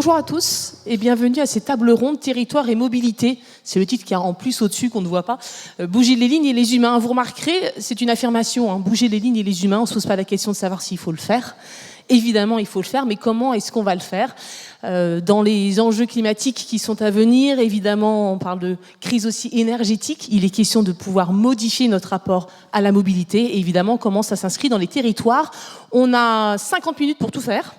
Bonjour à tous et bienvenue à cette table ronde territoire et mobilité. C'est le titre qui a en plus au-dessus qu'on ne voit pas. Bouger les lignes et les humains. Vous remarquerez, c'est une affirmation. Bouger les lignes et les humains, on ne se pose pas la question de savoir s'il faut le faire. Évidemment, il faut le faire, mais comment est-ce qu'on va le faire ? Dans les enjeux climatiques qui sont à venir, évidemment, on parle de crise aussi énergétique. Il est question de pouvoir modifier notre rapport à la mobilité. Et évidemment, comment ça s'inscrit dans les territoires. On a 50 minutes pour tout faire.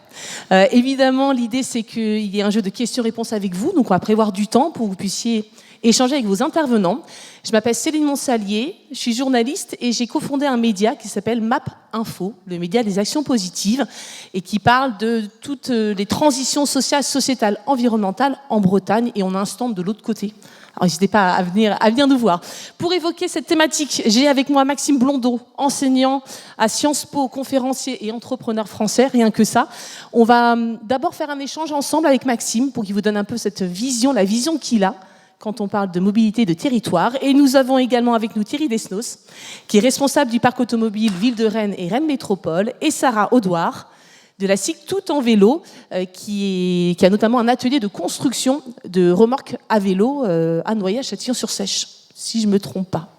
Évidemment, l'idée, c'est qu'il y ait un jeu de questions-réponses avec vous. Donc, on va prévoir du temps pour que vous puissiez échanger avec vos intervenants. Je m'appelle Céline Monsalier, je suis journaliste et j'ai cofondé un média qui s'appelle MAP Info, le média des actions positives, et qui parle de toutes les transitions sociales, sociétales, environnementales en Bretagne. Et on a un stand de l'autre côté. Alors, n'hésitez pas à venir nous voir. Pour évoquer cette thématique, j'ai avec moi Maxime Blondeau, enseignant à Sciences Po, conférencier et entrepreneur français, rien que ça. On va d'abord faire un échange ensemble avec Maxime pour qu'il vous donne un peu cette vision, la vision qu'il a quand on parle de mobilité de territoire. Et nous avons également avec nous Thierry Desnos, qui est responsable du parc automobile Ville de Rennes et Rennes Métropole, et Sarah Audouard, de la SIC Tout en vélo, qui a notamment un atelier de construction de remorques à vélo à Noyelles-Châtillon-sur-Sèche, si je ne me trompe pas.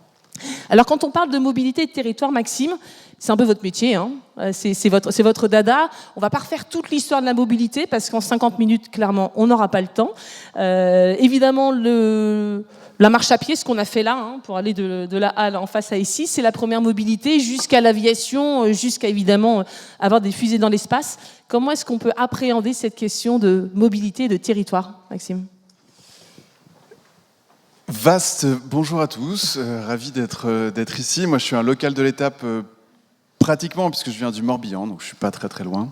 Alors quand on parle de mobilité de territoire, Maxime, c'est un peu votre métier, hein. C'est votre dada. On ne va pas refaire toute l'histoire de la mobilité parce qu'en 50 minutes, clairement, on n'aura pas le temps. Évidemment, la marche à pied, ce qu'on a fait là, hein, pour aller de la halle en face à ici, c'est la première mobilité jusqu'à l'aviation, jusqu'à évidemment avoir des fusées dans l'espace. Comment est-ce qu'on peut appréhender cette question de mobilité et de territoire, Maxime ? Vaste, bonjour à tous, ravi d'être ici. Moi je suis un local de l'étape pratiquement, puisque je viens du Morbihan, donc je ne suis pas très très loin,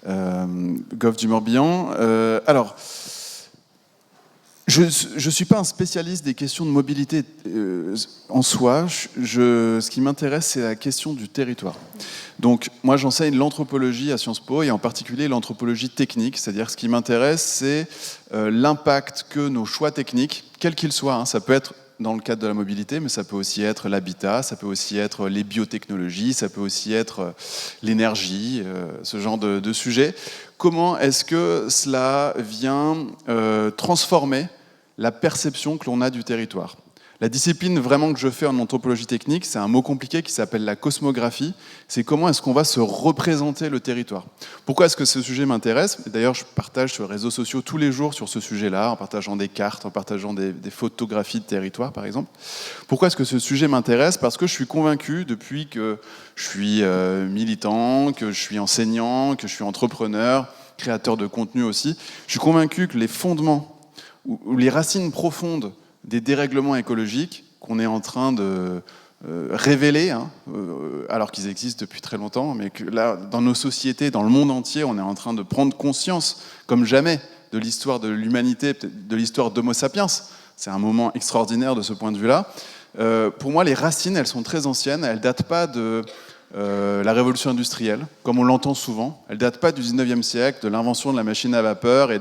Golfe du Morbihan. Alors, je ne suis pas un spécialiste des questions de mobilité en soi. Ce qui m'intéresse, c'est la question du territoire. Donc, moi, j'enseigne l'anthropologie à Sciences Po, et en particulier l'anthropologie technique. C'est-à-dire, ce qui m'intéresse, c'est l'impact que nos choix techniques, quels qu'ils soient, hein, ça peut être dans le cadre de la mobilité, mais ça peut aussi être l'habitat, ça peut aussi être les biotechnologies, ça peut aussi être l'énergie, ce genre de sujet. Comment est-ce que cela vient transformer la perception que l'on a du territoire ? La discipline vraiment que je fais en anthropologie technique, c'est un mot compliqué qui s'appelle la cosmographie. C'est comment est-ce qu'on va se représenter le territoire. Pourquoi est-ce que ce sujet m'intéresse ? D'ailleurs, je partage sur les réseaux sociaux tous les jours sur ce sujet-là, en partageant des cartes, en partageant des photographies de territoire, par exemple. Pourquoi est-ce que ce sujet m'intéresse ? Parce que je suis convaincu, depuis que je suis militant, que je suis enseignant, que je suis entrepreneur, créateur de contenu aussi, je suis convaincu que les fondements ou les racines profondes des dérèglements écologiques qu'on est en train de révéler, hein, alors qu'ils existent depuis très longtemps, mais que là, dans nos sociétés, dans le monde entier, on est en train de prendre conscience, comme jamais, de l'histoire de l'humanité, de l'histoire d'Homo sapiens. C'est un moment extraordinaire de ce point de vue-là. Pour moi, les racines, elles sont très anciennes, elles ne datent pas de la révolution industrielle, comme on l'entend souvent. Elle ne date pas du 19e siècle, de l'invention de la machine à vapeur et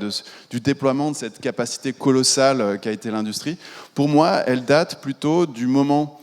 du déploiement de cette capacité colossale qu'a été l'industrie. Pour moi, elle date plutôt du moment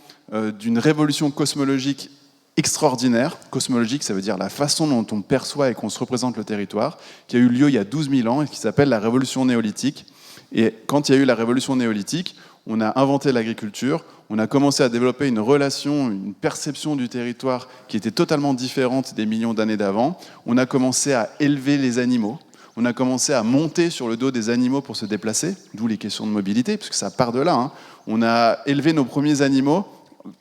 d'une révolution cosmologique extraordinaire. Cosmologique, ça veut dire la façon dont on perçoit et qu'on se représente le territoire, qui a eu lieu il y a 12 000 ans et qui s'appelle la révolution néolithique. Et quand il y a eu la révolution néolithique, on a inventé l'agriculture, on a commencé à développer une relation, une perception du territoire qui était totalement différente des millions d'années d'avant. On a commencé à élever les animaux, on a commencé à monter sur le dos des animaux pour se déplacer, d'où les questions de mobilité, puisque ça part de là, hein. On a élevé nos premiers animaux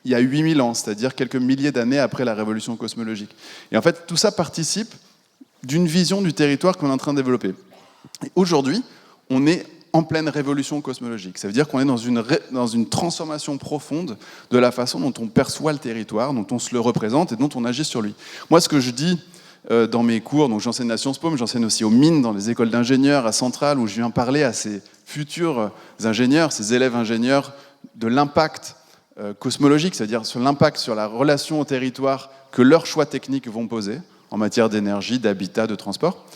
il y a 8000 ans, c'est-à-dire quelques milliers d'années après la révolution cosmologique. Et en fait, tout ça participe d'une vision du territoire qu'on est en train de développer. Et aujourd'hui, on est en pleine révolution cosmologique. Ça veut dire qu'on est dans une transformation profonde de la façon dont on perçoit le territoire, dont on se le représente et dont on agit sur lui. Moi, ce que je dis dans mes cours, donc j'enseigne à Sciences Po, mais j'enseigne aussi aux mines, dans les écoles d'ingénieurs, à Centrale, où je viens parler à ces futurs ingénieurs, ces élèves ingénieurs, de l'impact cosmologique, c'est-à-dire sur l'impact sur la relation au territoire que leurs choix techniques vont poser en matière d'énergie, d'habitat, de transport.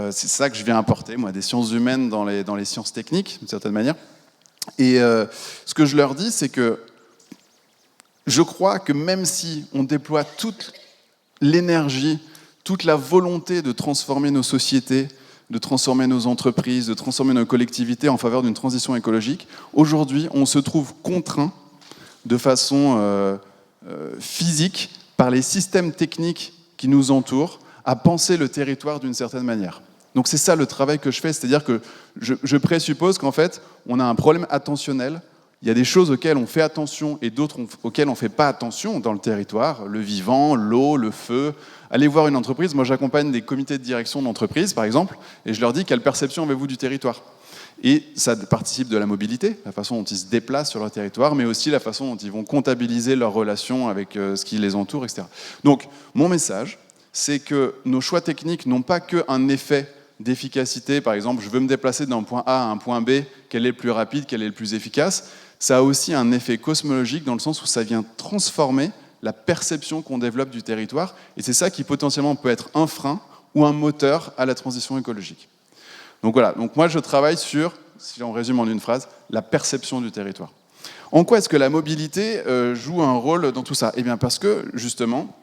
C'est ça que je viens apporter, moi, des sciences humaines dans les sciences techniques, d'une certaine manière. Et ce que je leur dis, c'est que je crois que même si on déploie toute l'énergie, toute la volonté de transformer nos sociétés de transformer nos entreprises, de transformer nos collectivités en faveur d'une transition écologique, aujourd'hui, on se trouve contraint de façon physique par les systèmes techniques qui nous entourent à penser le territoire d'une certaine manière. Donc c'est ça le travail que je fais, c'est-à-dire que je présuppose qu'en fait, on a un problème attentionnel. Il y a des choses auxquelles on fait attention et d'autres auxquelles on ne fait pas attention dans le territoire, le vivant, l'eau, le feu. Allez voir une entreprise, moi j'accompagne des comités de direction d'entreprise par exemple, et je leur dis quelle perception avez-vous du territoire. Et ça participe de la mobilité, la façon dont ils se déplacent sur leur territoire, mais aussi la façon dont ils vont comptabiliser leurs relations avec ce qui les entoure, etc. Donc mon message, c'est que nos choix techniques n'ont pas qu'un effet d'efficacité, par exemple, je veux me déplacer d'un point A à un point B, quel est le plus rapide, quel est le plus efficace. Ça a aussi un effet cosmologique dans le sens où ça vient transformer la perception qu'on développe du territoire, et c'est ça qui potentiellement peut être un frein ou un moteur à la transition écologique. Donc voilà, donc moi je travaille sur, si on résume en une phrase, la perception du territoire. En quoi est-ce que la mobilité joue un rôle dans tout ça ? Eh bien parce que, justement,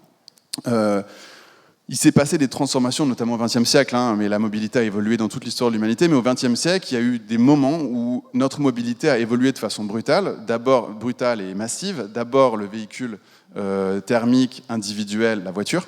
il s'est passé des transformations, notamment au XXe siècle, mais la mobilité a évolué dans toute l'histoire de l'humanité, mais au XXe siècle, il y a eu des moments où notre mobilité a évolué de façon brutale, d'abord brutale et massive, d'abord le véhicule thermique individuel, la voiture,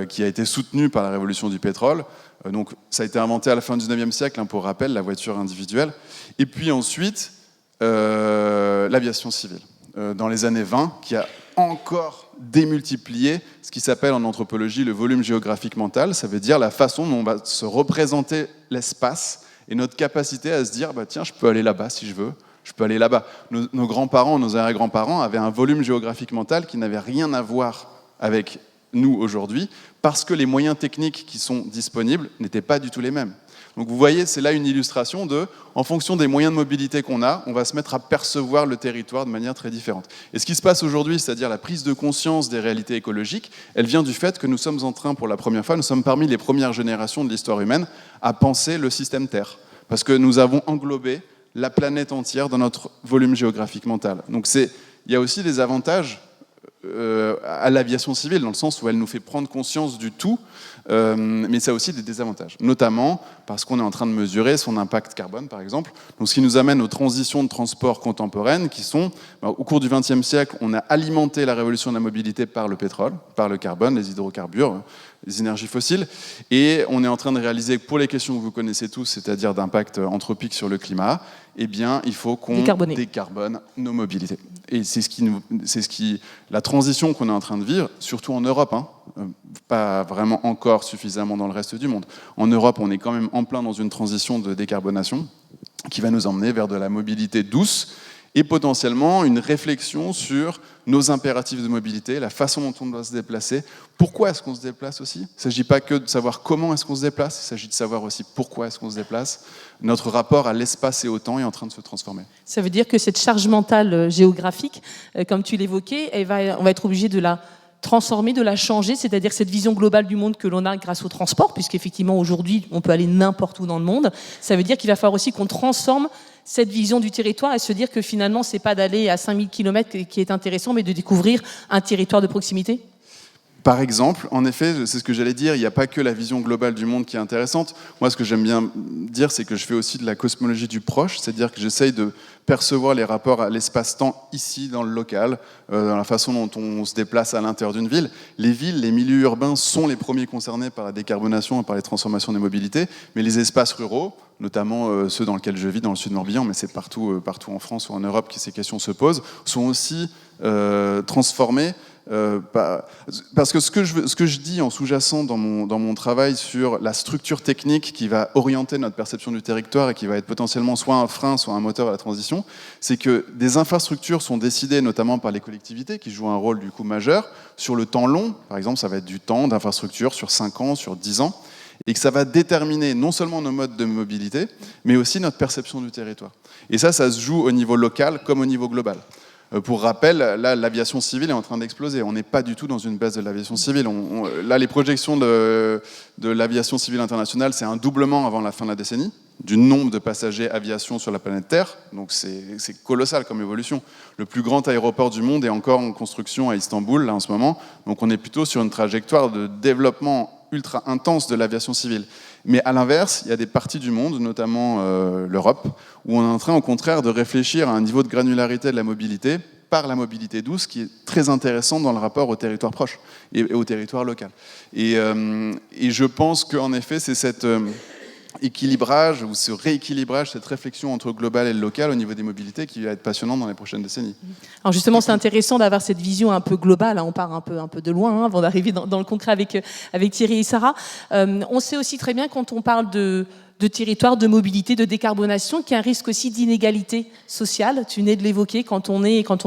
qui a été soutenu par la révolution du pétrole. Donc ça a été inventé à la fin du XIXe siècle, pour rappel, la voiture individuelle. Et puis ensuite, l'aviation civile, dans les années 20, qui a encore démultiplier ce qui s'appelle en anthropologie le volume géographique mental. Ça veut dire la façon dont on va se représenter l'espace et notre capacité à se dire tiens, je peux aller là-bas si je veux, je peux aller là-bas. Nos grands-parents, nos arrière-grands-parents avaient un volume géographique mental qui n'avait rien à voir avec nous aujourd'hui parce que les moyens techniques qui sont disponibles n'étaient pas du tout les mêmes. Donc vous voyez, c'est là une illustration de, en fonction des moyens de mobilité qu'on a, on va se mettre à percevoir le territoire de manière très différente. Et ce qui se passe aujourd'hui, c'est-à-dire la prise de conscience des réalités écologiques, elle vient du fait que nous sommes en train, pour la première fois, nous sommes parmi les premières générations de l'histoire humaine à penser le système Terre. Parce que nous avons englobé la planète entière dans notre volume géographique mental. Donc il y a aussi des avantages à l'aviation civile, dans le sens où elle nous fait prendre conscience du tout, mais ça a aussi des désavantages, notamment parce qu'on est en train de mesurer son impact carbone, par exemple. Donc, ce qui nous amène aux transitions de transport contemporaines qui sont, au cours du XXe siècle, on a alimenté la révolution de la mobilité par le pétrole, par le carbone, les hydrocarbures, les énergies fossiles, et on est en train de réaliser, pour les questions que vous connaissez tous, c'est-à-dire d'impact anthropique sur le climat, eh bien, il faut qu'on décarbone nos mobilités. Et la transition qu'on est en train de vivre, surtout en Europe, pas vraiment encore suffisamment dans le reste du monde. En Europe, on est quand même en plein dans une transition de décarbonation qui va nous emmener vers de la mobilité douce et potentiellement une réflexion sur nos impératifs de mobilité, la façon dont on doit se déplacer. Pourquoi est-ce qu'on se déplace aussi ? Il ne s'agit pas que de savoir comment est-ce qu'on se déplace, il s'agit de savoir aussi pourquoi est-ce qu'on se déplace. Notre rapport à l'espace et au temps est en train de se transformer. Ça veut dire que cette charge mentale géographique, comme tu l'évoquais, on va être obligé de la transformer, de la changer, c'est-à-dire cette vision globale du monde que l'on a grâce au transport, puisqu'effectivement aujourd'hui on peut aller n'importe où dans le monde. Ça veut dire qu'il va falloir aussi qu'on transforme cette vision du territoire et se dire que finalement c'est pas d'aller à 5000 km qui est intéressant, mais de découvrir un territoire de proximité. Par exemple, en effet, c'est ce que j'allais dire, il n'y a pas que la vision globale du monde qui est intéressante. Moi, ce que j'aime bien dire, c'est que je fais aussi de la cosmologie du proche, c'est-à-dire que j'essaye de percevoir les rapports à l'espace-temps ici, dans le local, dans la façon dont on se déplace à l'intérieur d'une ville. Les villes, les milieux urbains sont les premiers concernés par la décarbonation et par les transformations des mobilités, mais les espaces ruraux, notamment ceux dans lesquels je vis, dans le sud Morbihan, mais c'est partout en France ou en Europe que ces questions se posent, sont aussi transformés. Parce que ce que je dis en sous-jacent dans mon travail sur la structure technique qui va orienter notre perception du territoire et qui va être potentiellement soit un frein, soit un moteur à la transition, c'est que des infrastructures sont décidées notamment par les collectivités qui jouent un rôle du coup majeur sur le temps long. Par exemple, ça va être du temps d'infrastructure sur 5 ans, sur 10 ans, et que ça va déterminer non seulement nos modes de mobilité, mais aussi notre perception du territoire. Et ça se joue au niveau local comme au niveau global. Pour rappel, là, l'aviation civile est en train d'exploser. On n'est pas du tout dans une baisse de l'aviation civile. Là, les projections de l'aviation civile internationale, c'est un doublement avant la fin de la décennie du nombre de passagers aviation sur la planète Terre. Donc c'est colossal comme évolution. Le plus grand aéroport du monde est encore en construction à Istanbul, là, en ce moment. Donc on est plutôt sur une trajectoire de développement ultra intense de l'aviation civile. Mais à l'inverse, il y a des parties du monde, notamment l'Europe, où on est en train, au contraire, de réfléchir à un niveau de granularité de la mobilité par la mobilité douce, qui est très intéressant dans le rapport au territoire proche et au territoire local. Et je pense qu'en effet, c'est cet équilibrage ou ce rééquilibrage, cette réflexion entre le global et le local au niveau des mobilités qui va être passionnante dans les prochaines décennies. Alors justement, c'est intéressant d'avoir cette vision un peu globale. On part un peu de loin avant d'arriver dans le concret avec Thierry et Sarah. On sait aussi très bien quand on parle de territoire, de mobilité, de décarbonation, qu'il y a un risque aussi d'inégalité sociale. Tu venais de l'évoquer, quand on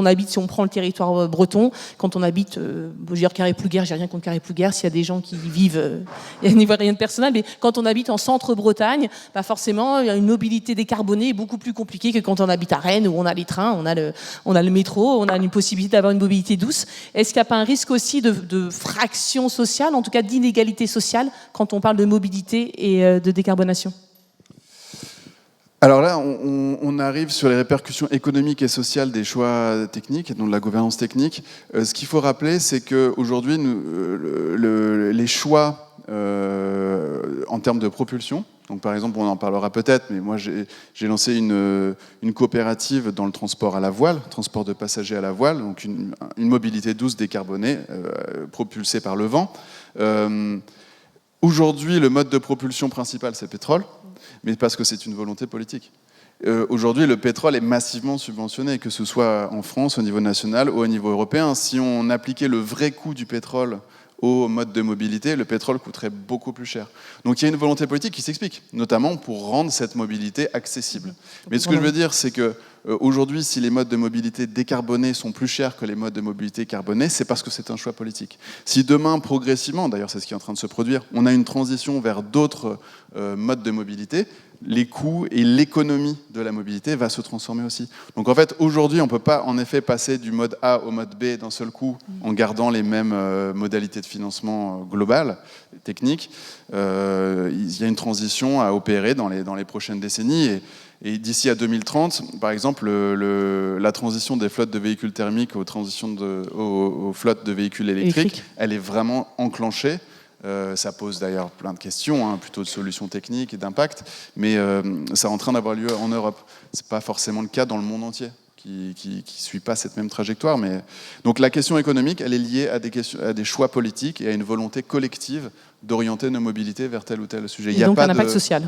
habite, si on prend le territoire breton, quand on habite, je veux dire Carré-Plouguer, j'ai rien contre Carré-Plouguer, s'il y a des gens qui y vivent, il n'y a rien de personnel, mais quand on habite en centre-Bretagne, bah forcément, une mobilité décarbonée est beaucoup plus compliquée que quand on habite à Rennes, où on a les trains, on a le métro, on a une possibilité d'avoir une mobilité douce. Est-ce qu'il n'y a pas un risque aussi de fraction sociale, en tout cas d'inégalité sociale, quand on parle de mobilité et de décarbonation ? Alors là, on arrive sur les répercussions économiques et sociales des choix techniques et donc de la gouvernance technique. Ce qu'il faut rappeler, c'est qu'aujourd'hui, les choix en termes de propulsion, donc par exemple, on en parlera peut-être, mais moi j'ai lancé une coopérative dans le transport à la voile, transport de passagers à la voile, donc une mobilité douce décarbonée, propulsée par le vent. Aujourd'hui, le mode de propulsion principal, c'est le pétrole, mais parce que c'est une volonté politique. Aujourd'hui, le pétrole est massivement subventionné, que ce soit en France, au niveau national ou au niveau européen. Si on appliquait le vrai coût du pétrole au mode de mobilité, le pétrole coûterait beaucoup plus cher. Donc il y a une volonté politique qui s'explique, notamment pour rendre cette mobilité accessible. Mais ce que je veux dire, c'est que aujourd'hui, si les modes de mobilité décarbonés sont plus chers que les modes de mobilité carbonés, c'est parce que c'est un choix politique. Si demain, progressivement, d'ailleurs c'est ce qui est en train de se produire, on a une transition vers d'autres modes de mobilité, les coûts et l'économie de la mobilité va se transformer aussi. Donc en fait, aujourd'hui, on ne peut pas en effet passer du mode A au mode B d'un seul coup en gardant les mêmes modalités de financement globales, techniques. Il y a une transition à opérer dans les prochaines décennies et d'ici à 2030, par exemple, la transition des flottes de véhicules thermiques aux flottes de véhicules électriques, elle est vraiment enclenchée. Ça pose d'ailleurs plein de questions, plutôt de solutions techniques et d'impact, mais ça est en train d'avoir lieu en Europe. Ce n'est pas forcément le cas dans le monde entier, qui ne suit pas cette même trajectoire. Mais... Donc la question économique, elle est liée à des choix politiques et à une volonté collective d'orienter nos mobilités vers tel ou tel sujet. Et donc un impact social.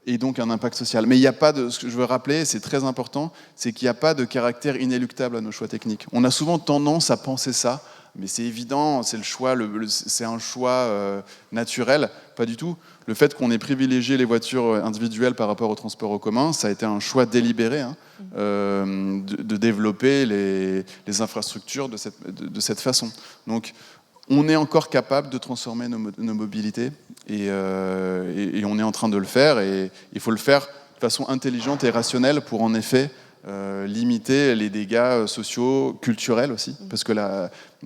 Et donc un impact social. Mais il n'y a pas de... Ce que je veux rappeler, c'est très important, c'est qu'il n'y a pas de caractère inéluctable à nos choix techniques. On a souvent tendance à penser ça, mais c'est évident, c'est le choix, c'est un choix naturel, pas du tout. Le fait qu'on ait privilégié les voitures individuelles par rapport au transport en commun, ça a été un choix délibéré de développer les infrastructures de cette façon. Donc, on est encore capable de transformer nos mobilités et on est en train de le faire et il faut le faire de façon intelligente et rationnelle pour en effet limiter les dégâts sociaux, culturels aussi, parce que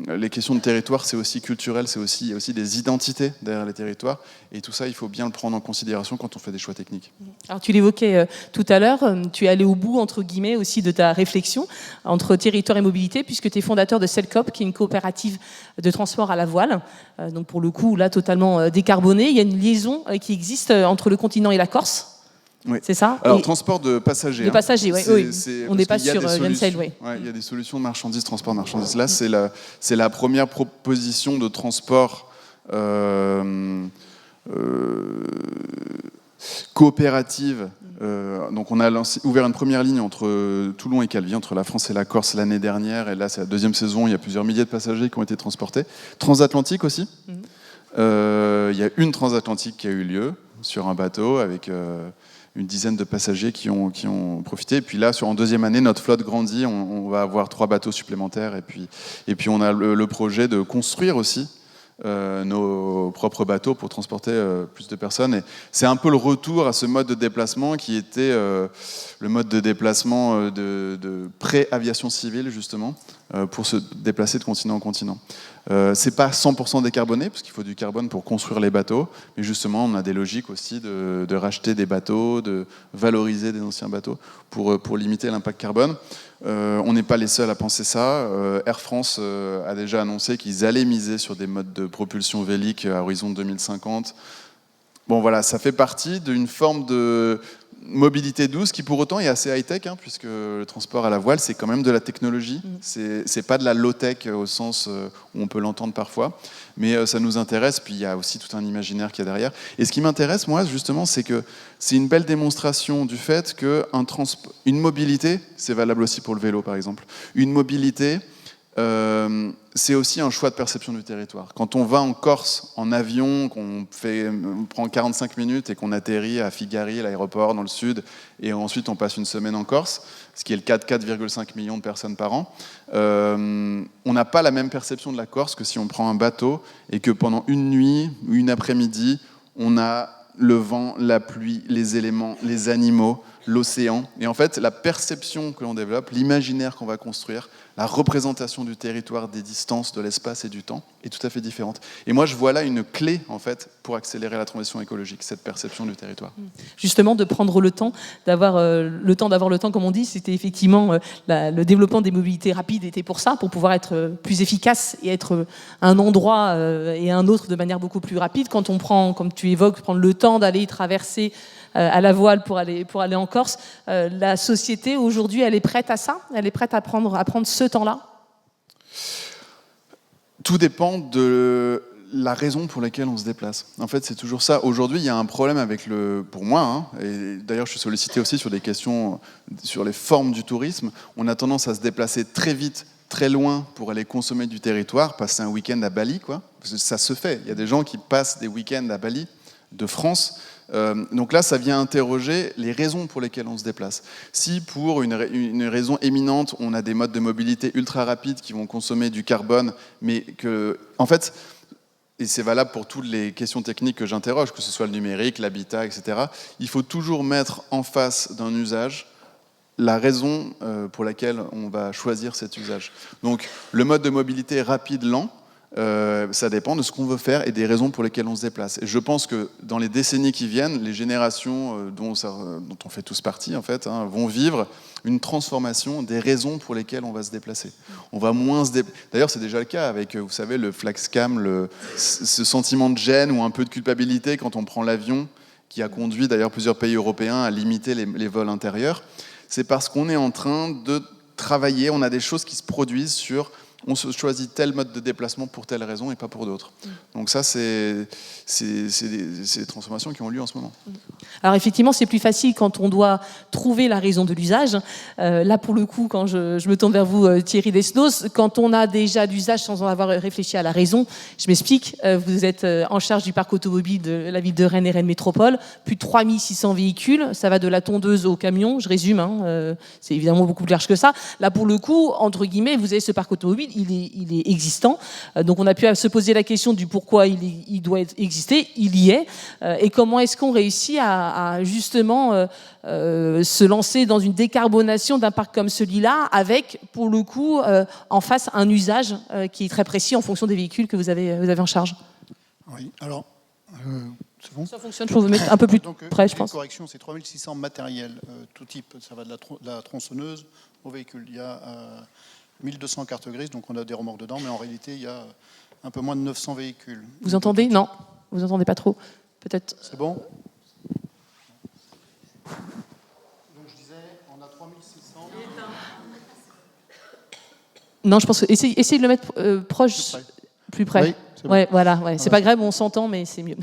les questions de territoire, c'est aussi culturel, il y a aussi des identités derrière les territoires, et tout ça, il faut bien le prendre en considération quand on fait des choix techniques. Alors tu l'évoquais tout à l'heure, tu es allé au bout, entre guillemets, aussi de ta réflexion entre territoire et mobilité, puisque tu es fondateur de Selcop, qui est une coopérative de transport à la voile, donc pour le coup, là, totalement décarbonée. Il y a une liaison qui existe entre le continent et la Corse. Oui. C'est ça. Alors, transport de passagers. De passagers, oui. On n'est pas sur Gensail, oui. Il y a des solutions de marchandises, transport de marchandises. Là, c'est la première proposition de transport coopérative. Donc, on a ouvert une première ligne entre Toulon et Calvi, entre la France et la Corse l'année dernière. Et là, c'est la deuxième saison. Il y a plusieurs milliers de passagers qui ont été transportés. Transatlantique aussi. Il y a une transatlantique qui a eu lieu sur un bateau avec une dizaine de passagers qui ont profité. Et puis là, en deuxième année, notre flotte grandit. On va avoir 3 bateaux supplémentaires. Et puis on a le projet de construire aussi nos propres bateaux pour transporter plus de personnes. Et c'est un peu le retour à ce mode de déplacement qui était le mode de déplacement de pré-aviation civile, justement, pour se déplacer de continent en continent. C'est pas 100% décarboné, parce qu'il faut du carbone pour construire les bateaux, mais justement, on a des logiques aussi de racheter des bateaux, de valoriser des anciens bateaux pour limiter l'impact carbone. On n'est pas les seuls à penser ça. Air France a déjà annoncé qu'ils allaient miser sur des modes de propulsion vélique à horizon 2050. Bon voilà, ça fait partie d'une forme de mobilité douce qui pour autant est assez high-tech, hein, puisque le transport à la voile, c'est quand même de la technologie. C'est pas de la low-tech au sens où on peut l'entendre parfois, mais ça nous intéresse, puis il y a aussi tout un imaginaire qui est derrière. Et ce qui m'intéresse, moi, justement, c'est que c'est une belle démonstration du fait qu'une mobilité, c'est valable aussi pour le vélo, par exemple, une mobilité, c'est aussi un choix de perception du territoire. Quand on va en Corse en avion, on prend 45 minutes et qu'on atterrit à Figari, l'aéroport dans le sud, et ensuite on passe une semaine en Corse, ce qui est le cas de 4,5 millions de personnes par an, on n'a pas la même perception de la Corse que si on prend un bateau et que pendant une nuit ou une après-midi, on a le vent, la pluie, les éléments, les animaux, l'océan. Et en fait, la perception que l'on développe, l'imaginaire qu'on va construire, la représentation du territoire, des distances, de l'espace et du temps est tout à fait différente. Et moi, je vois là une clé, en fait, pour accélérer la transition écologique, cette perception du territoire. Justement, de prendre le temps, d'avoir le temps, comme on dit, c'était effectivement le développement des mobilités rapides était pour ça, pour pouvoir être plus efficace et être un endroit et un autre de manière beaucoup plus rapide. Quand on prend, comme tu évoques, prendre le temps d'aller traverser à la voile pour aller en Corse, la société aujourd'hui, elle est prête à ça ? Elle est prête à prendre ce temps-là ? Tout dépend de la raison pour laquelle on se déplace. En fait, c'est toujours ça. Aujourd'hui, il y a un problème avec pour moi, hein, et d'ailleurs je suis sollicité aussi sur des questions sur les formes du tourisme. On a tendance à se déplacer très vite, très loin pour aller consommer du territoire, passer un week-end à Bali, quoi. Parce que ça se fait. Il y a des gens qui passent des week-ends à Bali, de France. Donc là, ça vient interroger les raisons pour lesquelles on se déplace. Si pour une raison éminente, on a des modes de mobilité ultra rapides qui vont consommer du carbone, mais que, en fait, et c'est valable pour toutes les questions techniques que j'interroge, que ce soit le numérique, l'habitat, etc., il faut toujours mettre en face d'un usage la raison pour laquelle on va choisir cet usage. Donc, le mode de mobilité rapide, lent, ça dépend de ce qu'on veut faire et des raisons pour lesquelles on se déplace. Et je pense que dans les décennies qui viennent, les générations dont on fait tous partie, en fait, hein, vont vivre une transformation des raisons pour lesquelles on va se déplacer. On va moins se déplacer. D'ailleurs, c'est déjà le cas avec, vous savez, le flax cam, ce sentiment de gêne ou un peu de culpabilité quand on prend l'avion, qui a conduit d'ailleurs plusieurs pays européens à limiter les vols intérieurs. C'est parce qu'on est en train de travailler, on a des choses qui se produisent sur... On se choisit tel mode de déplacement pour telle raison et pas pour d'autres. Donc ça, c'est des transformations qui ont lieu en ce moment. Alors effectivement, c'est plus facile quand on doit trouver la raison de l'usage. Là, pour le coup, quand je me tourne vers vous, Thierry Desnos, quand on a déjà d'usage sans en avoir réfléchi à la raison, je m'explique, vous êtes en charge du parc automobile de la ville de Rennes et Rennes Métropole, plus de 3600 véhicules, ça va de la tondeuse au camion, je résume, hein, c'est évidemment beaucoup plus large que ça. Là, pour le coup, entre guillemets, vous avez ce parc automobile, il est existant. Donc on a pu se poser la question du pourquoi il doit exister. Il y est. Et comment est-ce qu'on réussit à justement se lancer dans une décarbonation d'un parc comme celui-là avec, pour le coup, en face un usage qui est très précis en fonction des véhicules que vous avez en charge. Oui, alors... c'est bon ? Ça fonctionne, je peux vous mettre un peu plus près, je pense. Une correction, c'est 3600 matériels, tout type. Ça va de la tronçonneuse au véhicule. Il y a 1200 cartes grises, donc on a des remorques dedans, mais en réalité, il y a un peu moins de 900 véhicules. Vous entendez ? Non, vous entendez pas trop. Peut-être. C'est bon ? Donc je disais, on a 3600... Non, je pense que essayez de le mettre proche, plus près. Oui, c'est bon. Ouais, voilà, ouais. C'est pas grave, on s'entend, mais c'est mieux.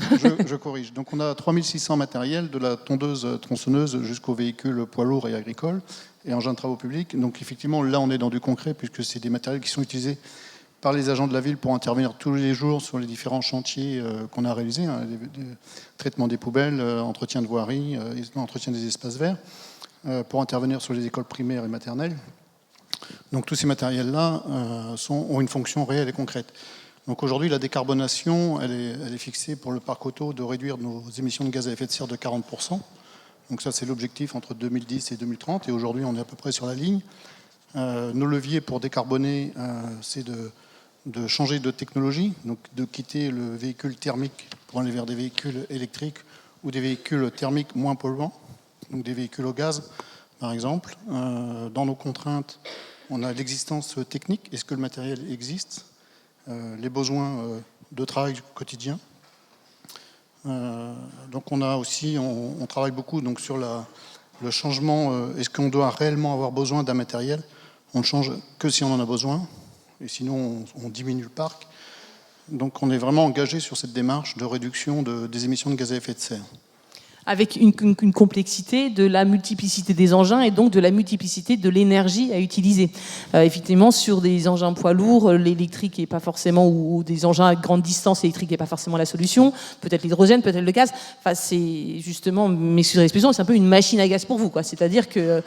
Je corrige. Donc on a 3600 matériels, de la tondeuse tronçonneuse jusqu'aux véhicules poids lourds et agricoles et engins de travaux publics. Donc effectivement, là on est dans du concret puisque c'est des matériels qui sont utilisés par les agents de la ville pour intervenir tous les jours sur les différents chantiers qu'on a réalisés, hein, traitement des poubelles, entretien de voirie, entretien des espaces verts, pour intervenir sur les écoles primaires et maternelles. Donc tous ces matériels-là ont une fonction réelle et concrète. Donc aujourd'hui, la décarbonation, elle est fixée pour le parc auto de réduire nos émissions de gaz à effet de serre de 40%. Donc ça, c'est l'objectif entre 2010 et 2030. Et aujourd'hui, on est à peu près sur la ligne. Nos leviers pour décarboner, c'est de changer de technologie, donc de quitter le véhicule thermique pour aller vers des véhicules électriques ou des véhicules thermiques moins polluants, donc des véhicules au gaz, par exemple. Dans nos contraintes, on a l'existence technique. Est-ce que le matériel existe ? Les besoins de travail quotidien. Donc on a aussi, on travaille beaucoup donc sur le changement. Est-ce qu'on doit réellement avoir besoin d'un matériel ? On ne change que si on en a besoin, et sinon on diminue le parc. Donc on est vraiment engagé sur cette démarche de réduction des émissions de gaz à effet de serre. Avec une complexité de la multiplicité des engins et donc de la multiplicité de l'énergie à utiliser. Effectivement, sur des engins poids lourds, l'électrique n'est pas forcément, ou des engins à grande distance, l'électrique n'est pas forcément la solution. Peut-être l'hydrogène, peut-être le gaz. Enfin, c'est justement, m'excusez l'expression, c'est un peu une machine à gaz pour vous, quoi. C'est-à-dire que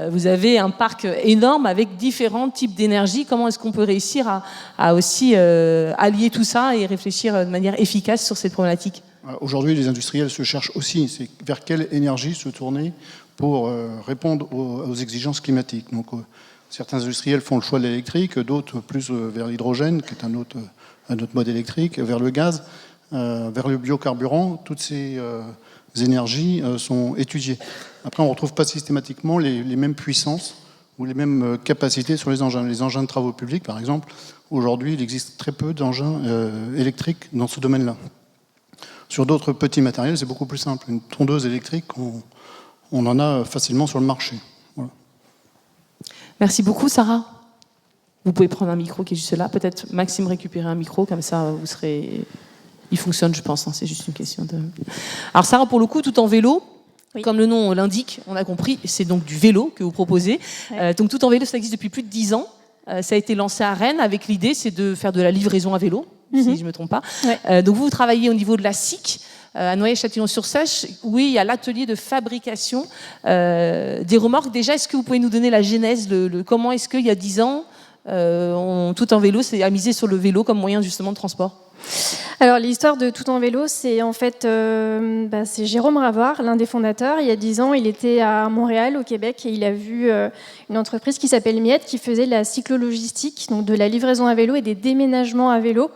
vous avez un parc énorme avec différents types d'énergie. Comment est-ce qu'on peut réussir à aussi allier tout ça et réfléchir de manière efficace sur cette problématique ? Aujourd'hui, les industriels se cherchent aussi, c'est vers quelle énergie se tourner pour répondre aux exigences climatiques. Donc, certains industriels font le choix de l'électrique, d'autres plus vers l'hydrogène, qui est un autre mode électrique, vers le gaz, vers le biocarburant. Toutes ces énergies sont étudiées. Après, on ne retrouve pas systématiquement les mêmes puissances ou les mêmes capacités sur les engins. Les engins de travaux publics, par exemple, aujourd'hui, il existe très peu d'engins électriques dans ce domaine-là. Sur d'autres petits matériels, c'est beaucoup plus simple. Une tondeuse électrique, on en a facilement sur le marché. Voilà. Merci beaucoup, Sarah. Vous pouvez prendre un micro qui est juste là. Peut-être Maxime récupérer un micro, comme ça vous serez... Il fonctionne, je pense. Hein. C'est juste une question de... Alors Sarah, pour le coup, tout en vélo, oui. Comme le nom l'indique, on a compris, c'est donc du vélo que vous proposez. Ouais. Donc tout en vélo, ça existe depuis plus de 10 ans. Ça a été lancé à Rennes avec l'idée, c'est de faire de la livraison à vélo. Si je ne me trompe pas. Ouais. Donc vous travaillez au niveau de la SIC, à Noyers-Châtillon-sur-Sèche, où il y a l'atelier de fabrication des remorques. Déjà, est-ce que vous pouvez nous donner la genèse, comment est-ce qu'il y a 10 ans, tout en vélo, c'est à miser sur le vélo comme moyen justement de transport ? Alors l'histoire de Tout en vélo, c'est en fait c'est Jérôme Ravard, l'un des fondateurs. Il y a 10 ans, il était à Montréal, au Québec, et il a vu une entreprise qui s'appelle Miette, qui faisait de la cyclologistique, donc de la livraison à vélo et des déménagements à vélo.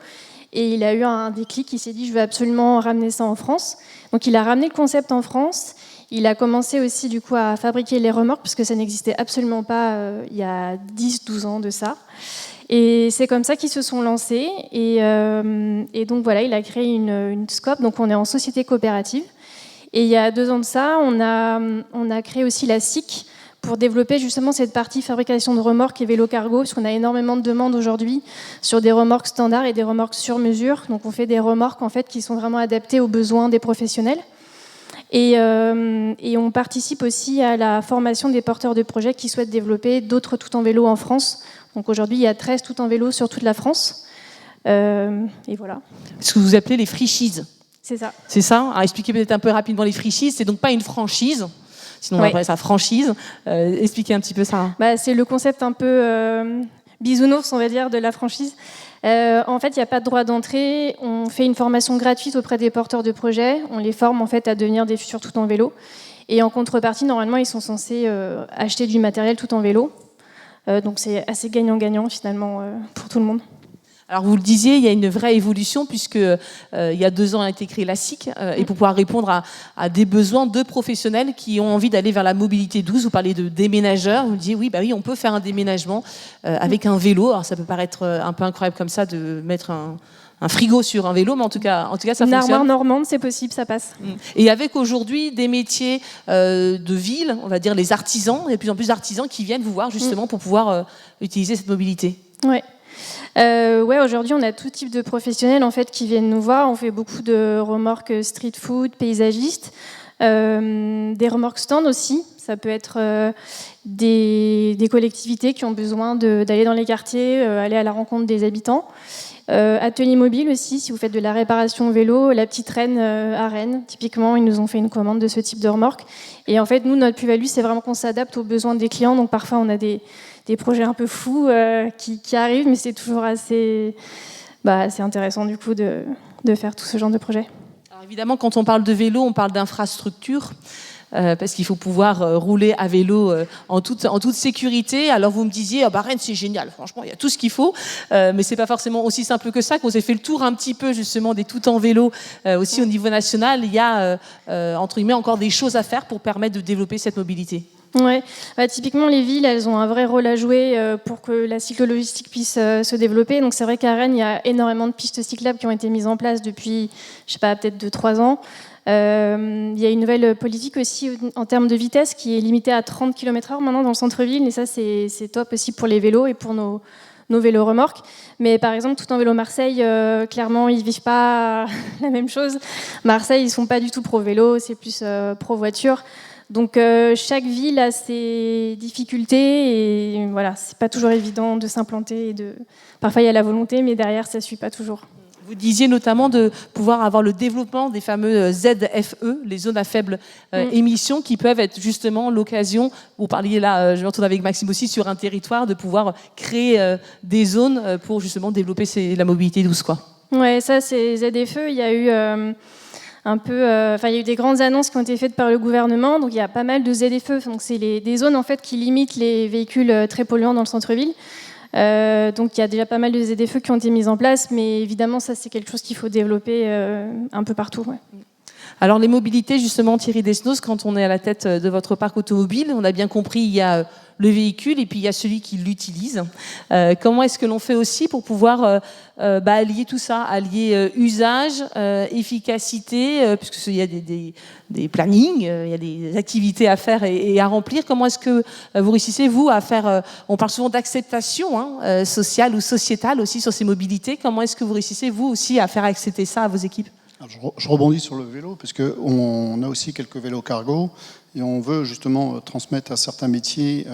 Et il a eu un déclic, il s'est dit, je veux absolument ramener ça en France. Donc il a ramené le concept en France. Il a commencé aussi du coup à fabriquer les remorques, parce que ça n'existait absolument pas il y a 10-12 ans de ça. Et c'est comme ça qu'ils se sont lancés. Et donc voilà, il a créé une SCOP, donc on est en société coopérative. Et il y a 2 ans de ça, on a créé aussi la SIC pour développer justement cette partie fabrication de remorques et vélo cargo, parce qu'on a énormément de demandes aujourd'hui sur des remorques standards et des remorques sur mesure. Donc on fait des remorques en fait qui sont vraiment adaptées aux besoins des professionnels. Et on participe aussi à la formation des porteurs de projets qui souhaitent développer d'autres tout en vélo en France. Donc aujourd'hui, il y a 13 tout en vélo sur toute la France. Et voilà. Ce que vous appelez les franchises. C'est ça. C'est ça. Alors, expliquez peut-être un peu rapidement les franchises. C'est donc pas une franchise. Sinon, on appelle ça franchise. Expliquez un petit peu ça. C'est le concept un peu bisounours, on va dire, de la franchise. En fait, il n'y a pas de droit d'entrée. On fait une formation gratuite auprès des porteurs de projets. On les forme en fait à devenir des futurs tout en vélo. Et en contrepartie, normalement, ils sont censés acheter du matériel tout en vélo. Donc c'est assez gagnant-gagnant finalement pour tout le monde. Alors vous le disiez, il y a une vraie évolution puisque il y a 2 ans a été créée la SIC et pour pouvoir répondre à des besoins de professionnels qui ont envie d'aller vers la mobilité douce. Vous parlez de déménageurs, vous disiez oui, on peut faire un déménagement avec un vélo. Alors ça peut paraître un peu incroyable comme ça de mettre un frigo sur un vélo, mais en tout cas ça fonctionne. Une armoire normande, c'est possible, ça passe. Et avec aujourd'hui des métiers de ville, on va dire les artisans, il y a de plus en plus d'artisans qui viennent vous voir justement pour pouvoir utiliser cette mobilité. Ouais. Aujourd'hui, on a tout type de professionnels en fait qui viennent nous voir. On fait beaucoup de remorques street food, paysagistes, des remorques stand aussi. Ça peut être des collectivités qui ont besoin d'aller dans les quartiers, aller à la rencontre des habitants. Atelier mobile aussi, si vous faites de la réparation vélo, la petite Reine à Rennes, typiquement, ils nous ont fait une commande de ce type de remorque. Et en fait, nous, notre plus-value, c'est vraiment qu'on s'adapte aux besoins des clients. Donc parfois, on a des projets un peu fous qui arrivent, mais c'est toujours assez intéressant du coup de faire tout ce genre de projet. Alors évidemment, quand on parle de vélo, on parle d'infrastructure. parce qu'il faut pouvoir rouler à vélo en toute sécurité. Alors vous me disiez, Rennes c'est génial, franchement il y a tout ce qu'il faut, mais c'est pas forcément aussi simple que ça. Qu'on s'est fait le tour un petit peu justement des tout en vélo aussi au niveau national, il y a entre guillemets encore des choses à faire pour permettre de développer cette mobilité. Ouais. Typiquement, les villes, elles ont un vrai rôle à jouer pour que la cyclo-logistique puisse se développer. Donc, c'est vrai qu'à Rennes, il y a énormément de pistes cyclables qui ont été mises en place depuis, je sais pas, peut-être 2-3 ans. Il y a une nouvelle politique aussi en termes de vitesse qui est limitée à 30 km/h maintenant dans le centre-ville. Et ça, c'est top aussi pour les vélos et pour nos vélos remorques. Mais par exemple, tout en vélo Marseille, clairement, ils vivent pas la même chose. Marseille, ils sont pas du tout pro-vélo, c'est plus pro-voiture. Donc chaque ville a ses difficultés et voilà, c'est pas toujours évident de s'implanter. Parfois il y a la volonté, mais derrière ça suit pas toujours. Vous disiez notamment de pouvoir avoir le développement des fameux ZFE, les zones à faible émission, qui peuvent être justement l'occasion, vous parliez là, je vais retourner avec Maxime aussi, sur un territoire, de pouvoir créer des zones pour justement développer la mobilité douce, quoi. Ouais, ça c'est ZFE, il y a eu... il y a eu des grandes annonces qui ont été faites par le gouvernement, donc il y a pas mal de ZFE, donc c'est des zones en fait qui limitent les véhicules très polluants dans le centre-ville. Donc il y a déjà pas mal de ZFE qui ont été mises en place, mais évidemment ça c'est quelque chose qu'il faut développer un peu partout. Ouais. Alors les mobilités, justement, Thierry Desnos, quand on est à la tête de votre parc automobile, on a bien compris, il y a le véhicule et puis il y a celui qui l'utilise. Comment est-ce que l'on fait aussi pour pouvoir allier tout ça, allier usage, efficacité, puisqu'il y a des plannings, il y a des activités à faire et à remplir. Comment est-ce que vous réussissez, vous, à faire... on parle souvent d'acceptation sociale ou sociétale aussi sur ces mobilités. Comment est-ce que vous réussissez, vous aussi, à faire accepter ça à vos équipes ? Alors, je rebondis sur le vélo, parce qu'on a aussi quelques vélos cargo, et on veut justement transmettre à certains métiers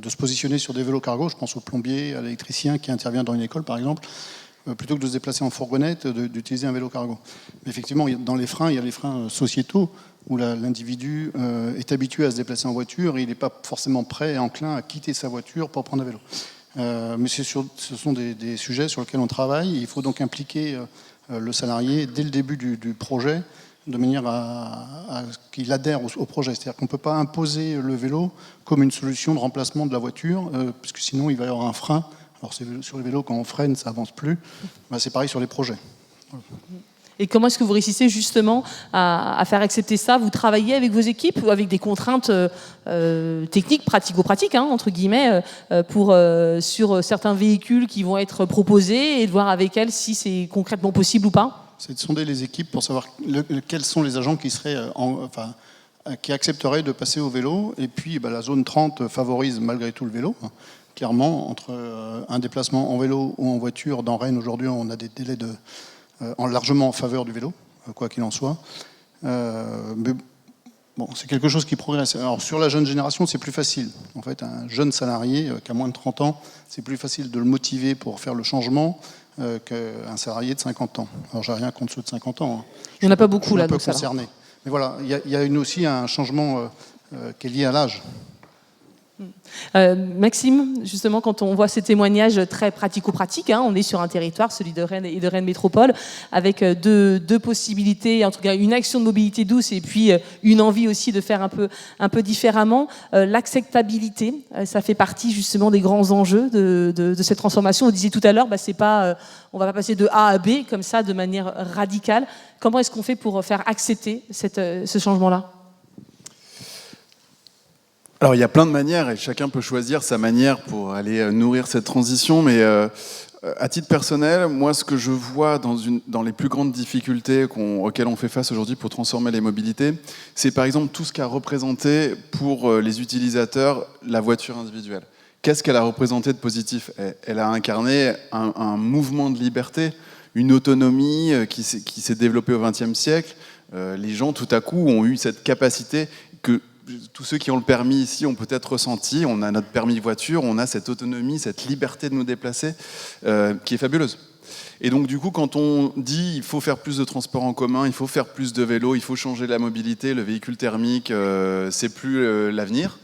de se positionner sur des vélos cargo. Je pense au plombier, à l'électricien qui intervient dans une école, par exemple, plutôt que de se déplacer en fourgonnette, d'utiliser un vélo cargo. Mais effectivement, dans les freins, il y a les freins sociétaux, où l'individu est habitué à se déplacer en voiture, et il n'est pas forcément prêt et enclin à quitter sa voiture pour prendre un vélo. Mais ce sont des sujets sur lesquels on travaille. Il faut donc impliquer... le salarié dès le début du projet, de manière à ce qu'il adhère au projet. C'est-à-dire qu'on ne peut pas imposer le vélo comme une solution de remplacement de la voiture, parce que sinon il va y avoir un frein. Alors sur les vélos, quand on freine, ça n'avance plus. C'est pareil sur les projets. Et comment est-ce que vous réussissez justement à faire accepter ça ? Vous travaillez avec vos équipes ou avec des contraintes techniques, pratico-pratiques, entre guillemets, sur certains véhicules qui vont être proposés et de voir avec elles si c'est concrètement possible ou pas ? C'est de sonder les équipes pour savoir quels sont les agents qui seraient qui accepteraient de passer au vélo. Et puis la zone 30 favorise malgré tout le vélo. Clairement, entre un déplacement en vélo ou en voiture, dans Rennes aujourd'hui, on a des délais largement en faveur du vélo, quoi qu'il en soit. Mais bon, c'est quelque chose qui progresse. Alors sur la jeune génération, c'est plus facile. En fait, un jeune salarié qui a moins de 30 ans, c'est plus facile de le motiver pour faire le changement qu'un salarié de 50 ans. Alors j'ai rien contre ceux de 50 ans. Il n'y en a pas beaucoup là. Je suis un peu concerné. Mais voilà, il y a aussi un changement qui est lié à l'âge. Maxime, justement, quand on voit ces témoignages très pratico-pratiques, on est sur un territoire, celui de Rennes et de Rennes Métropole, avec deux possibilités, en tout cas une action de mobilité douce et puis une envie aussi de faire un peu différemment. L'acceptabilité, ça fait partie justement des grands enjeux de cette transformation. On disait tout à l'heure, c'est pas, on va pas passer de A à B comme ça de manière radicale. Comment est-ce qu'on fait pour faire accepter ce changement-là ? Alors il y a plein de manières et chacun peut choisir sa manière pour aller nourrir cette transition, mais à titre personnel, moi ce que je vois dans les plus grandes difficultés auxquelles on fait face aujourd'hui pour transformer les mobilités, c'est par exemple tout ce qu'a représenté pour les utilisateurs la voiture individuelle. Qu'est-ce qu'elle a représenté de positif ? Elle a incarné un mouvement de liberté, une autonomie qui s'est développée au XXe siècle. Les gens tout à coup ont eu cette capacité que tous ceux qui ont le permis ici ont peut-être ressenti. On a notre permis voiture, on a cette autonomie, cette liberté de nous déplacer qui est fabuleuse. Et donc du coup, quand on dit il faut faire plus de transports en commun, il faut faire plus de vélos, il faut changer la mobilité, le véhicule thermique, c'est plus l'avenir,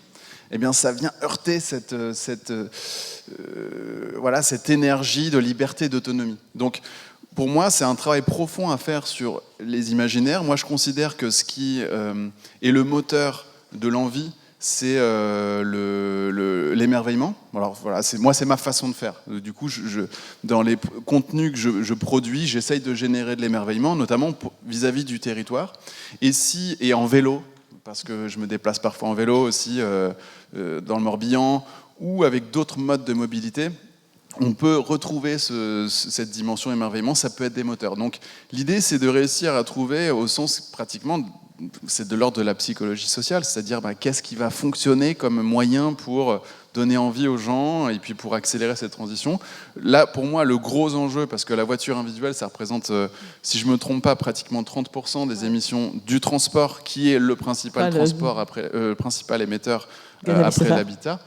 eh bien ça vient heurter cette énergie de liberté et d'autonomie. Donc pour moi, c'est un travail profond à faire sur les imaginaires. Moi, je considère que ce qui est le moteur de l'envie, c'est l'émerveillement. Alors voilà, c'est ma façon de faire. Du coup, dans les contenus que je produis, j'essaye de générer de l'émerveillement, notamment vis-à-vis du territoire. Et en vélo, parce que je me déplace parfois en vélo aussi dans le Morbihan, ou avec d'autres modes de mobilité, on peut retrouver cette dimension émerveillement, ça peut être des moteurs. Donc l'idée, c'est de réussir à trouver, au sens pratiquement, c'est de l'ordre de la psychologie sociale, c'est-à-dire qu'est-ce qui va fonctionner comme moyen pour donner envie aux gens et puis pour accélérer cette transition. Là, pour moi, le gros enjeu, parce que la voiture individuelle, ça représente, si je ne me trompe pas, pratiquement 30% des émissions du transport, qui est le principal principal émetteur après l'habitat.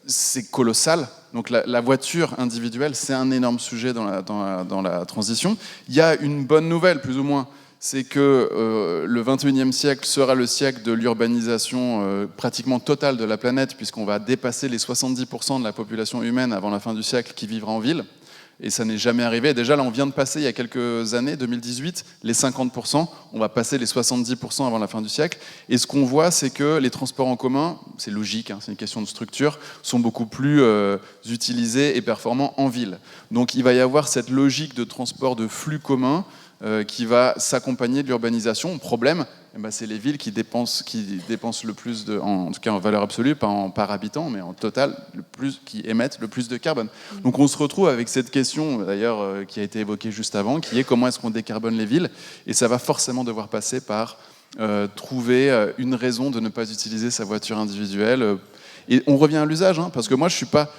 C'est colossal. Donc la voiture individuelle, c'est un énorme sujet dans la transition. Il y a une bonne nouvelle, plus ou moins, c'est que le 21e siècle sera le siècle de l'urbanisation pratiquement totale de la planète, puisqu'on va dépasser les 70% de la population humaine avant la fin du siècle qui vivra en ville. Et ça n'est jamais arrivé. Déjà, là, on vient de passer, il y a quelques années, 2018, les 50%. On va passer les 70% avant la fin du siècle. Et ce qu'on voit, c'est que les transports en commun, c'est logique, c'est une question de structure, sont beaucoup plus utilisés et performants en ville. Donc, il va y avoir cette logique de transport de flux commun qui va s'accompagner de l'urbanisation. Problème, c'est les villes qui dépensent le plus, en tout cas en valeur absolue, pas par habitant, mais en total, qui émettent le plus de carbone. Donc on se retrouve avec cette question, d'ailleurs, qui a été évoquée juste avant, qui est comment est-ce qu'on décarbone les villes. Et ça va forcément devoir passer par trouver une raison de ne pas utiliser sa voiture individuelle. Et on revient à l'usage, parce que moi, je ne suis pas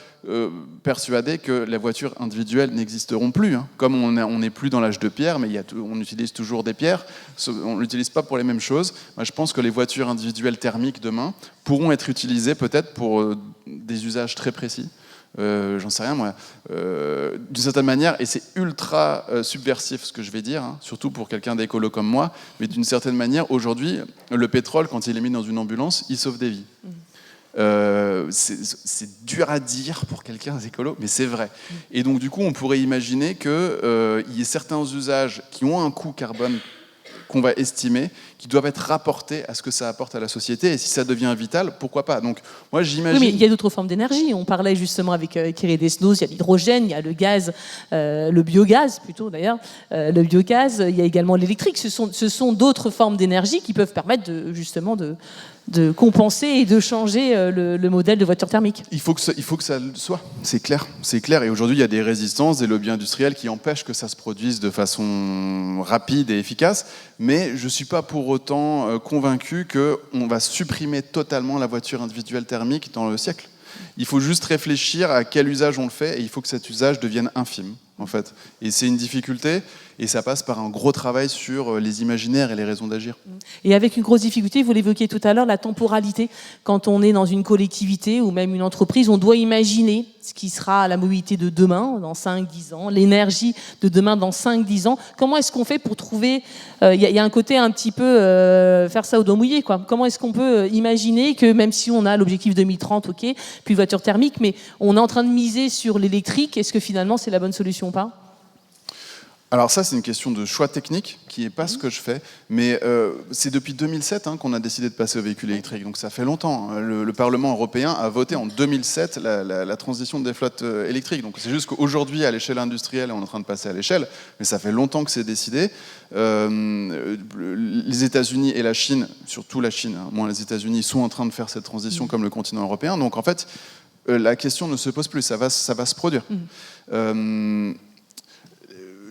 persuadé que les voitures individuelles n'existeront plus. Comme on n'est plus dans l'âge de pierre, mais on utilise toujours des pierres, on ne l'utilise pas pour les mêmes choses. Moi, je pense que les voitures individuelles thermiques demain pourront être utilisées peut-être pour des usages très précis. J'en sais rien, moi. D'une certaine manière, et c'est ultra subversif ce que je vais dire, surtout pour quelqu'un d'écolo comme moi, mais d'une certaine manière, aujourd'hui, le pétrole, quand il est mis dans une ambulance, il sauve des vies. C'est dur à dire pour quelqu'un d'écolo, mais c'est vrai. Et donc du coup, on pourrait imaginer qu'il y ait certains usages qui ont un coût carbone qu'on va estimer, qui doivent être rapportés à ce que ça apporte à la société. Et si ça devient vital, pourquoi pas? Donc moi, j'imagine... Oui, mais il y a d'autres formes d'énergie. On parlait justement avec Thierry Desnos, il y a l'hydrogène, il y a le gaz, le biogaz plutôt d'ailleurs, le biogaz, il y a également l'électrique. Ce sont d'autres formes d'énergie qui peuvent permettre justement de compenser et de changer le modèle de voiture thermique. Il faut que ça le soit, c'est clair. Et aujourd'hui, il y a des résistances, des lobbies industriels qui empêchent que ça se produise de façon rapide et efficace, mais je ne suis pas pour autant convaincu qu'on va supprimer totalement la voiture individuelle thermique dans le siècle. Il faut juste réfléchir à quel usage on le fait, et il faut que cet usage devienne infime, en fait. Et c'est une difficulté, et ça passe par un gros travail sur les imaginaires et les raisons d'agir. Et avec une grosse difficulté, vous l'évoquiez tout à l'heure, la temporalité. Quand on est dans une collectivité ou même une entreprise, on doit imaginer ce qui sera la mobilité de demain, dans 5-10 ans, l'énergie de demain dans 5-10 ans. Comment est-ce qu'on fait pour trouver... Il y a un côté un petit peu faire ça au doigt mouillé, quoi. Comment est-ce qu'on peut imaginer que, même si on a l'objectif 2030, ok, puis voiture thermique, mais on est en train de miser sur l'électrique, est-ce que finalement c'est la bonne solution ou pas ? Alors ça, c'est une question de choix technique, qui n'est pas ce que je fais, mais c'est depuis 2007 qu'on a décidé de passer au véhicule électrique, donc ça fait longtemps. Le Parlement européen a voté en 2007 la transition des flottes électriques, donc c'est juste qu'aujourd'hui, à l'échelle industrielle, on est en train de passer à l'échelle, mais ça fait longtemps que c'est décidé. Les États-Unis et la Chine, surtout la Chine, moins les États-Unis, sont en train de faire cette transition comme le continent européen, donc en fait, la question ne se pose plus, ça va se produire.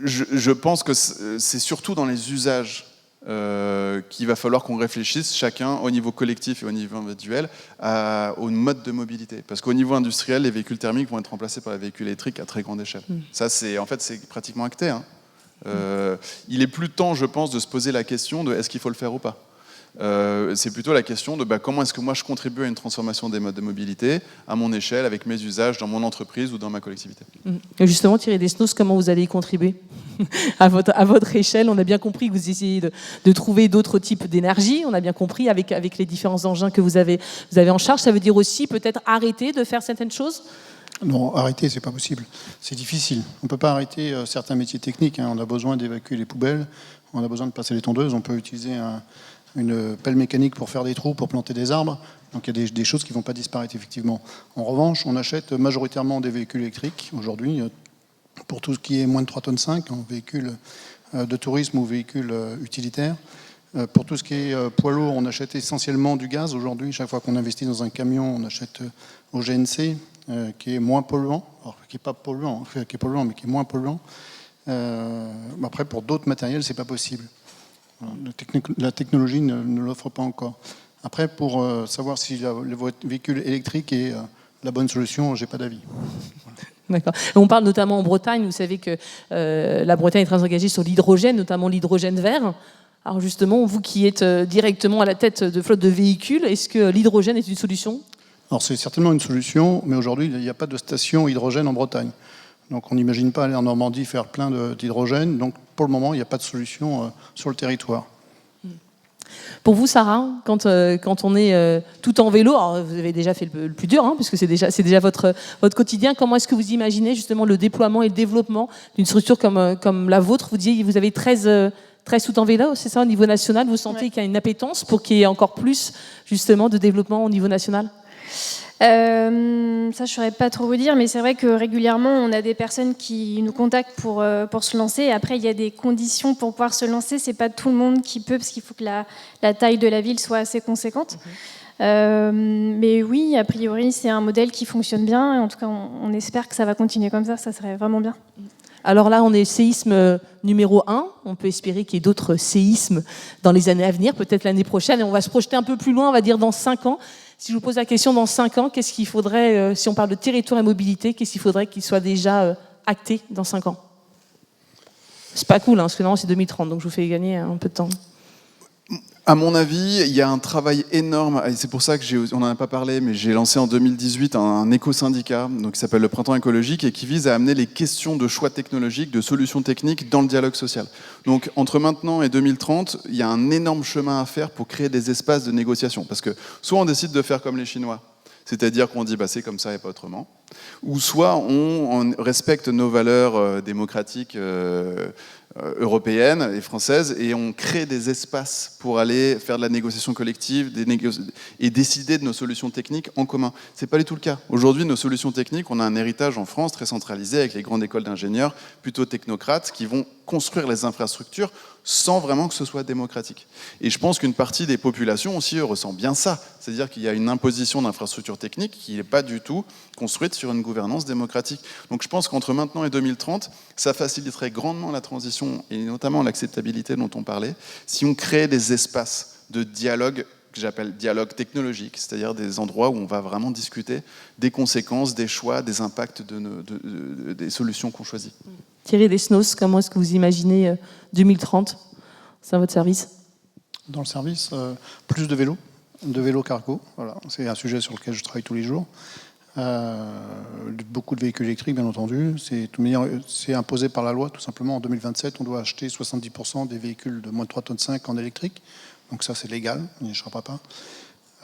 Je pense que c'est surtout dans les usages qu'il va falloir qu'on réfléchisse chacun au niveau collectif et au niveau individuel au mode de mobilité. Parce qu'au niveau industriel, les véhicules thermiques vont être remplacés par les véhicules électriques à très grande échelle. Ça, c'est pratiquement acté. Il est plus temps, je pense, de se poser la question de est-ce qu'il faut le faire ou pas. C'est plutôt la question de comment est-ce que moi je contribue à une transformation des modes de mobilité à mon échelle, avec mes usages dans mon entreprise ou dans ma collectivité. Et justement, Thierry Desnos, comment vous allez y contribuer à votre échelle? On a bien compris que vous essayez de trouver d'autres types d'énergie, on a bien compris avec les différents engins que vous avez en charge. Ça veut dire aussi peut-être arrêter de faire certaines choses? Non, arrêter, c'est pas possible. C'est difficile. On ne peut pas arrêter certains métiers techniques. On a besoin d'évacuer les poubelles, on a besoin de passer les tondeuses, on peut utiliser une pelle mécanique pour faire des trous, pour planter des arbres. Donc il y a des choses qui ne vont pas disparaître, effectivement. En revanche, on achète majoritairement des véhicules électriques aujourd'hui, pour tout ce qui est moins de 3,5 tonnes, en véhicules de tourisme ou véhicules utilitaires. Pour tout ce qui est poids lourd, on achète essentiellement du gaz aujourd'hui. Chaque fois qu'on investit dans un camion, on achète au GNC, qui est moins polluant, alors, qui n'est pas polluant, qui est polluant, mais qui est moins polluant. Après, pour d'autres matériels, c'est pas possible. La technologie ne l'offre pas encore. Après, pour savoir si le véhicule électrique est la bonne solution, j'ai pas d'avis. D'accord. On parle notamment en Bretagne. Vous savez que la Bretagne est très engagée sur l'hydrogène, notamment l'hydrogène vert. Alors justement, vous qui êtes directement à la tête de flotte de véhicules, est-ce que l'hydrogène est une solution ? Alors c'est certainement une solution, mais aujourd'hui, il n'y a pas de station hydrogène en Bretagne. Donc on n'imagine pas aller en Normandie faire plein d'hydrogène. Donc pour le moment, il n'y a pas de solution sur le territoire. Pour vous, Sarah, quand on est tout en vélo, alors vous avez déjà fait le plus dur, puisque c'est déjà votre quotidien, comment est-ce que vous imaginez justement le déploiement et le développement d'une structure comme la vôtre ? Vous disiez, vous avez 13 tout en vélo, c'est ça, au niveau national. Vous sentez qu'il y a une appétence pour qu'il y ait encore plus justement de développement au niveau national ? Ça, je ne saurais pas trop vous dire, mais c'est vrai que régulièrement, on a des personnes qui nous contactent pour se lancer. Après, il y a des conditions pour pouvoir se lancer. Ce n'est pas tout le monde qui peut, parce qu'il faut que la taille de la ville soit assez conséquente. Mais oui, a priori, c'est un modèle qui fonctionne bien. En tout cas, on espère que ça va continuer comme ça serait vraiment bien. Alors là, on est séisme numéro 1. On peut espérer qu'il y ait d'autres séismes dans les années à venir, peut-être l'année prochaine. Et on va se projeter un peu plus loin, on va dire dans 5 ans. Si je vous pose la question dans 5 ans, qu'est-ce qu'il faudrait, si on parle de territoire et mobilité, qu'est-ce qu'il faudrait qu'il soit déjà acté dans 5 ans ? C'est pas cool, parce que normalement c'est 2030, donc je vous fais gagner un peu de temps. À mon avis, il y a un travail énorme, et c'est pour ça que on n'en a pas parlé, mais j'ai lancé en 2018 un éco-syndicat qui s'appelle le Printemps écologique et qui vise à amener les questions de choix technologiques, de solutions techniques dans le dialogue social. Donc entre maintenant et 2030, il y a un énorme chemin à faire pour créer des espaces de négociation. Parce que soit on décide de faire comme les Chinois, c'est-à-dire qu'on dit c'est comme ça et pas autrement, ou soit on respecte nos valeurs démocratiques européennes et françaises et on crée des espaces pour aller faire de la négociation collective et décider de nos solutions techniques en commun. C'est pas du tout le cas. Aujourd'hui, nos solutions techniques, on a un héritage en France très centralisé avec les grandes écoles d'ingénieurs plutôt technocrates qui vont construire les infrastructures sans vraiment que ce soit démocratique. Et je pense qu'une partie des populations aussi ressent bien ça. C'est-à-dire qu'il y a une imposition d'infrastructures techniques qui n'est pas du tout construite sur une gouvernance démocratique. Donc je pense qu'entre maintenant et 2030, ça faciliterait grandement la transition et notamment l'acceptabilité dont on parlait, si on crée des espaces de dialogue que j'appelle dialogue technologique, c'est-à-dire des endroits où on va vraiment discuter des conséquences, des choix, des impacts des solutions qu'on choisit. Thierry Desnos, comment est-ce que vous imaginez 2030 C'est à votre service ? Dans le service, plus de vélos cargo. Voilà. C'est un sujet sur lequel je travaille tous les jours. Beaucoup de véhicules électriques, bien entendu. C'est imposé par la loi, tout simplement. En 2027, on doit acheter 70% des véhicules de moins de 3,5 tonnes en électrique. Donc ça, c'est légal, on n'y échappera pas.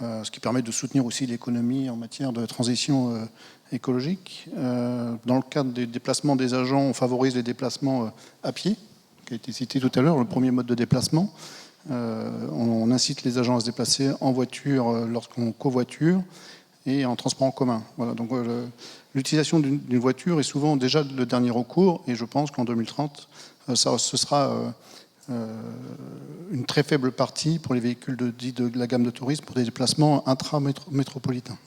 Ce qui permet de soutenir aussi l'économie en matière de transition écologique. Dans le cadre des déplacements des agents, on favorise les déplacements à pied, qui a été cité tout à l'heure, le premier mode de déplacement. On incite les agents à se déplacer en voiture lorsqu'on covoiture et en transport en commun. Voilà, donc l'utilisation d'une voiture est souvent déjà le dernier recours et je pense qu'en 2030, ce sera une très faible partie pour les véhicules de la gamme de tourisme pour des déplacements intramétropolitains.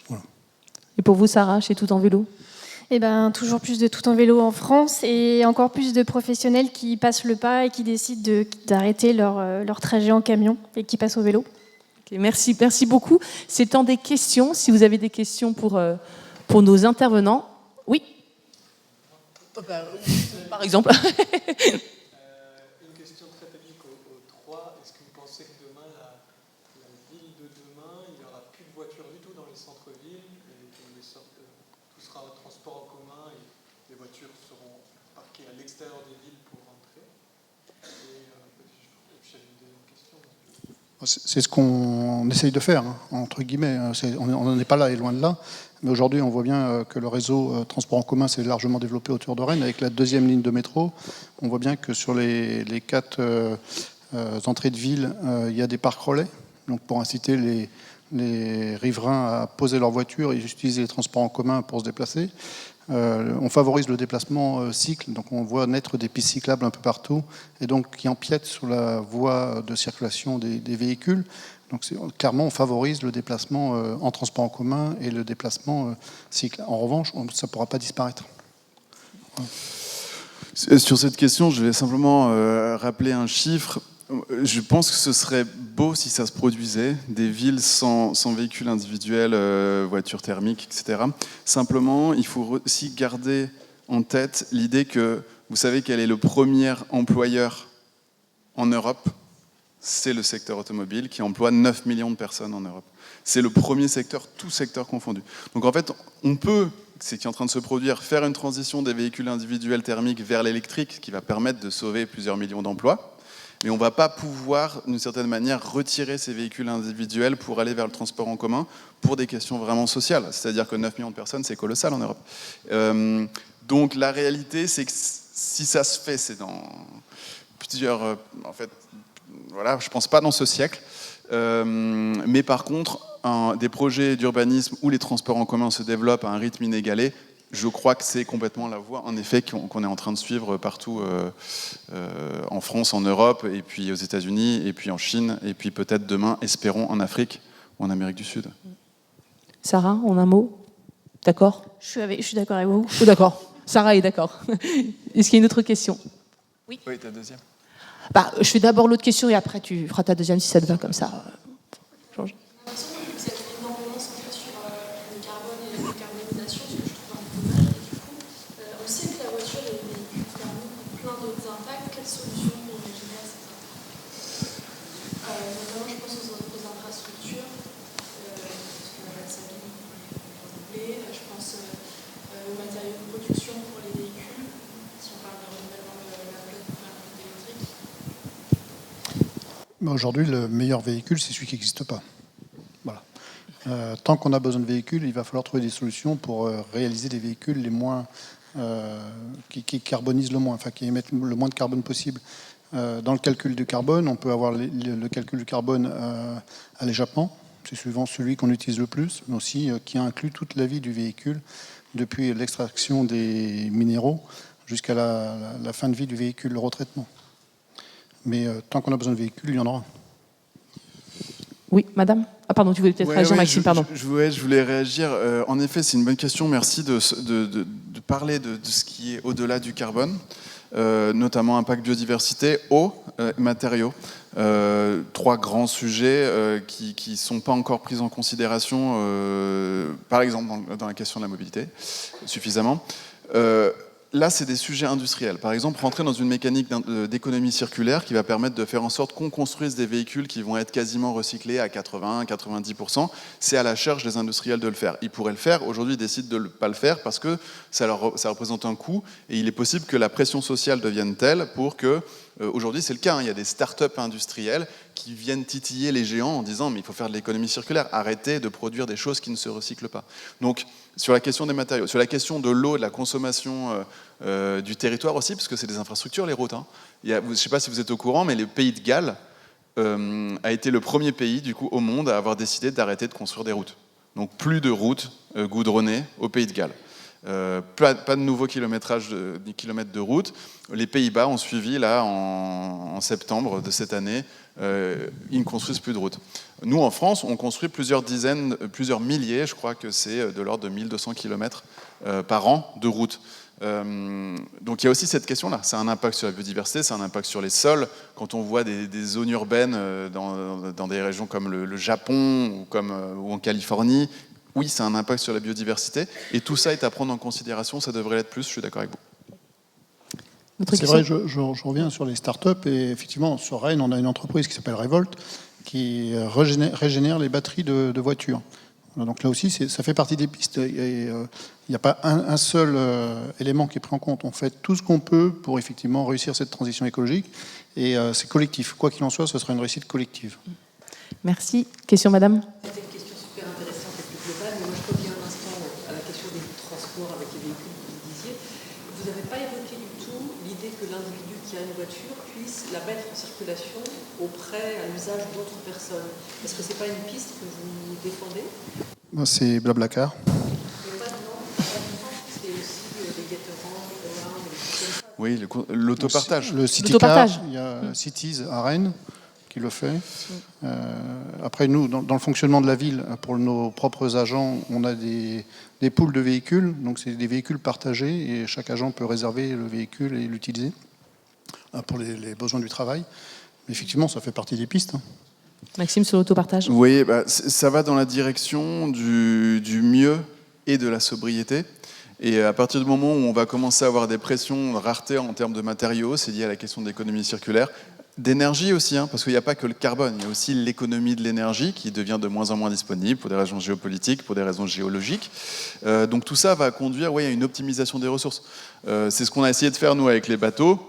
Voilà. Et pour vous, Sarah, chez Tout en Vélo ? Eh ben, toujours plus de tout en vélo en France et encore plus de professionnels qui passent le pas et qui décident d'arrêter leur trajet en camion et qui passent au vélo. Okay, merci beaucoup. C'est temps des questions. Si vous avez des questions pour nos intervenants. Oui. Par exemple. Une question très technique aux trois. Est-ce que vous pensez que demain, la ville de demain, il n'y aura plus de voitures du tout dans les centres-villes et que tout sera transport en commun et les voitures seront parquées à l'extérieur des villes pour rentrer? J'avais une deuxième question. C'est ce qu'on essaye de faire, entre guillemets. On n'en est pas là et loin de là. Mais aujourd'hui, on voit bien que le réseau transport en commun s'est largement développé autour de Rennes. Avec la deuxième ligne de métro, on voit bien que sur les 4 entrées de ville, il y a des parcs relais, donc pour inciter les riverains à poser leur voiture et utiliser les transports en commun pour se déplacer. On favorise le déplacement cycle, donc on voit naître des pistes cyclables un peu partout, et donc qui empiètent sur la voie de circulation des véhicules. Donc clairement, on favorise le déplacement en transport en commun et le déplacement cycle. En revanche, ça ne pourra pas disparaître. Sur cette question, je vais simplement rappeler un chiffre. Je pense que ce serait beau si ça se produisait, des villes sans véhicules individuels, voitures thermiques, etc. Simplement, il faut aussi garder en tête l'idée que, vous savez quel est le premier employeur en Europe ? C'est le secteur automobile qui emploie 9 millions de personnes en Europe. C'est le premier secteur, tout secteur confondu. Donc en fait, on peut, c'est qui est en train de se produire, faire une transition des véhicules individuels thermiques vers l'électrique qui va permettre de sauver plusieurs millions d'emplois. Mais on ne va pas pouvoir, d'une certaine manière, retirer ces véhicules individuels pour aller vers le transport en commun pour des questions vraiment sociales. C'est-à-dire que 9 millions de personnes, c'est colossal en Europe. Donc la réalité, c'est que si ça se fait, c'est dans plusieurs... en fait, voilà, je ne pense pas dans ce siècle. Mais par contre, des projets d'urbanisme où les transports en commun se développent à un rythme inégalé, je crois que c'est complètement la voie, en effet, qu'on est en train de suivre partout en France, en Europe, et puis aux États-Unis, et puis en Chine, et puis peut-être demain, espérons, en Afrique ou en Amérique du Sud. Sarah, en un mot ? D'accord ? Je suis d'accord avec vous. Oh, d'accord. Sarah est d'accord. Est-ce qu'il y a une autre question ? Oui, ta deuxième. Je fais d'abord l'autre question et après tu feras ta deuxième si ça te va comme ça. Change. Vous êtes énormément centré sur le carbone et la décarbonisation, ce que je trouve un peu dommage. Et du coup, on sait que la voiture et les véhicules thermiques ont plein d'autres impacts. Quelles solutions pour gérer ces impacts ? Notamment, je pense aux infrastructures, parce que ça vient renouveler. Je pense aux matériaux de production pour les véhicules, si on parle de renouvellement de la flotte pour faire un peu d'électrique. Aujourd'hui, le meilleur véhicule, c'est celui qui n'existe pas. Voilà. Tant qu'on a besoin de véhicules, il va falloir trouver des solutions pour réaliser des véhicules les moins, qui carbonisent le moins, enfin qui émettent le moins de carbone possible. Dans le calcul du carbone, on peut avoir le calcul du carbone à l'échappement, c'est souvent celui qu'on utilise le plus, mais aussi qui inclut toute la vie du véhicule, depuis l'extraction des minéraux jusqu'à la fin de vie du véhicule, le retraitement. Mais tant qu'on a besoin de véhicules, il y en aura. Oui, madame ? Ah pardon, tu voulais peut-être réagir, Maxime, pardon. Je voulais réagir. En effet, c'est une bonne question. Merci de parler de ce qui est au-delà du carbone, notamment impact biodiversité, eau, matériaux. 3 grands sujets qui ne sont pas encore pris en considération, par exemple dans la question de la mobilité, suffisamment. Là, c'est des sujets industriels. Par exemple, rentrer dans une mécanique d'économie circulaire qui va permettre de faire en sorte qu'on construise des véhicules qui vont être quasiment recyclés à 80-90%. C'est à la charge des industriels de le faire. Ils pourraient le faire. Aujourd'hui, ils décident de ne pas le faire parce que ça représente un coût. Et il est possible que la pression sociale devienne telle pour que... Aujourd'hui, c'est le cas. Il y a des start-up industrielles qui viennent titiller les géants en disant « mais il faut faire de l'économie circulaire. Arrêtez de produire des choses qui ne se recyclent pas. » Donc, sur la question des matériaux, sur la question de l'eau, de la consommation du territoire aussi, parce que c'est des infrastructures, les routes. Je ne sais pas si vous êtes au courant, mais le Pays de Galles a été le premier pays du coup, au monde à avoir décidé d'arrêter de construire des routes. Donc plus de routes goudronnées au Pays de Galles. Pas de nouveau kilométrage ni kilomètres de route. Les Pays-Bas ont suivi là en septembre de cette année. Ils ne construisent plus de routes. Nous, en France, on construit plusieurs milliers, je crois que c'est de l'ordre de 1200 km par an de routes. Donc il y a aussi cette question-là. C'est un impact sur la biodiversité, c'est un impact sur les sols. Quand on voit des zones urbaines dans des régions comme le Japon ou en Californie, oui, c'est un impact sur la biodiversité. Et tout ça est à prendre en considération, ça devrait l'être plus, je suis d'accord avec vous. C'est vrai, je reviens sur les startups. Et effectivement, sur Rennes, on a une entreprise qui s'appelle Revolt, qui régénère les batteries de voitures. Donc là aussi, ça fait partie des pistes. Il n'y a pas un seul élément qui est pris en compte. On fait tout ce qu'on peut pour effectivement réussir cette transition écologique. Et c'est collectif. Quoi qu'il en soit, ce sera une réussite collective. Merci. Question, madame ? C'était une question super intéressante et plus globale, mais moi je reviens un instant à la question des transports avec les véhicules que vous disiez. Vous n'avez pas évoqué du tout l'idée que l'individu qui a une voiture puisse la mettre en circulation auprès, à l'usage d'autres personnes. Est-ce que ce n'est pas une piste que vous défendez? C'est Blablacar. Mais pas non, c'est aussi des Gatorand, des choses comme ça. Oui, l'autopartage. Le Citycar, L'autopartage. il y a Cities à Rennes qui le fait. Après, nous, dans le fonctionnement de la ville, pour nos propres agents, on a des pools de véhicules. Donc, c'est des véhicules partagés et chaque agent peut réserver le véhicule et l'utiliser pour les besoins du travail. Mais effectivement, ça fait partie des pistes. Maxime, sur l'autopartage. Oui, ça va dans la direction du mieux et de la sobriété. Et à partir du moment où on va commencer à avoir des pressions de rareté en termes de matériaux, c'est lié à la question de l'économie circulaire. D'énergie aussi, parce qu'il n'y a pas que le carbone, il y a aussi l'économie de l'énergie qui devient de moins en moins disponible pour des raisons géopolitiques, pour des raisons géologiques. Donc tout ça va conduire à une optimisation des ressources. C'est ce qu'on a essayé de faire nous avec les bateaux,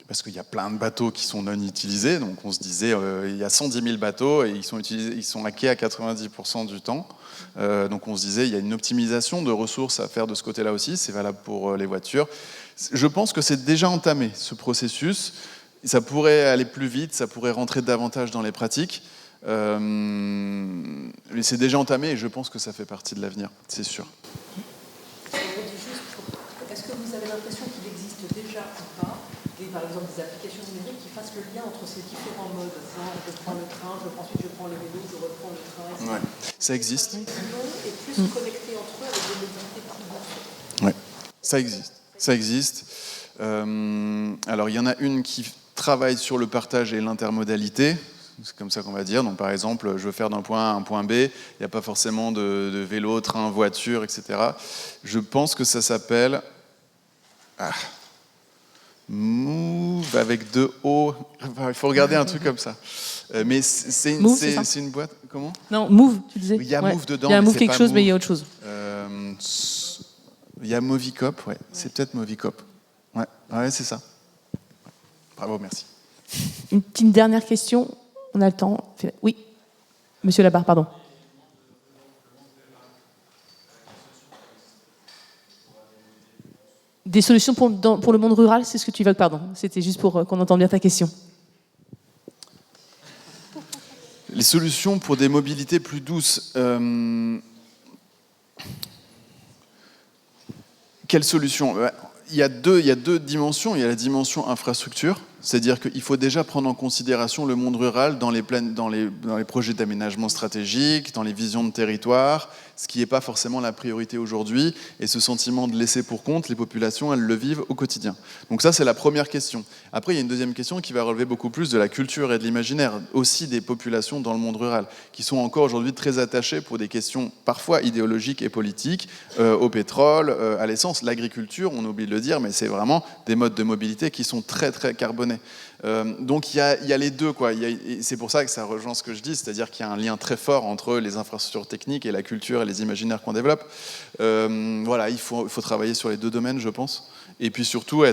parce qu'il y a plein de bateaux qui sont non utilisés. Donc on se disait, il y a 110 000 bateaux et ils sont hackés à 90% du temps. Donc on se disait, il y a une optimisation de ressources à faire de ce côté-là aussi, c'est valable pour les voitures. Je pense que c'est déjà entamé, ce processus. Ça pourrait aller plus vite, ça pourrait rentrer davantage dans les pratiques. Mais c'est déjà entamé et je pense que ça fait partie de l'avenir, c'est sûr. Est-ce que vous avez l'impression qu'il existe déjà ou pas, par exemple des applications numériques qui fassent le lien entre ces différents modes? Je prends le train, ensuite je prends le vélo, je reprends le train, etc. Ouais, ça existe. Et plus connectés entre eux avec des mobilités plus douces. Ouais, ça existe. Ça existe. Alors il y en a une qui travaille sur le partage et l'intermodalité. C'est comme ça qu'on va dire. Donc, par exemple, je veux faire d'un point A à un point B, il n'y a pas forcément de vélo, train, voiture, etc. Je pense que ça s'appelle Move avec 2 O. Il faut regarder un truc comme ça. Mais c'est une boîte. Comment? Non, Move, tu disais. Il y a Move dedans. Il y a mais Move c'est quelque pas chose, Move. mais il y a autre chose. Il y a Movicop, ouais. C'est peut-être Movicop. Ouais, c'est ça. Bravo, merci. Une petite dernière question. On a le temps. Oui, monsieur Labarre, pardon. Des solutions pour le monde rural, c'est ce que tu veux, pardon. C'était juste pour qu'on entende bien ta question. Les solutions pour des mobilités plus douces. Quelle solution? Il y a deux dimensions. Il y a la dimension infrastructure, c'est-à-dire qu'il faut déjà prendre en considération le monde rural dans les projets d'aménagement stratégique, dans les visions de territoire, ce qui n'est pas forcément la priorité aujourd'hui. Et ce sentiment de laisser pour compte, les populations, elles le vivent au quotidien. Donc ça, c'est la première question. Après, il y a une deuxième question qui va relever beaucoup plus de la culture et de l'imaginaire, aussi des populations dans le monde rural, qui sont encore aujourd'hui très attachées pour des questions parfois idéologiques et politiques, au pétrole, à l'essence, l'agriculture, on oublie de le dire, mais c'est vraiment des modes de mobilité qui sont très, très carbonés. Donc il y a les deux, quoi. Et c'est pour ça que ça rejoint ce que je dis, c'est-à-dire qu'il y a un lien très fort entre les infrastructures techniques et la culture et les imaginaires qu'on développe. Voilà, il faut travailler sur les deux domaines, je pense. Et puis surtout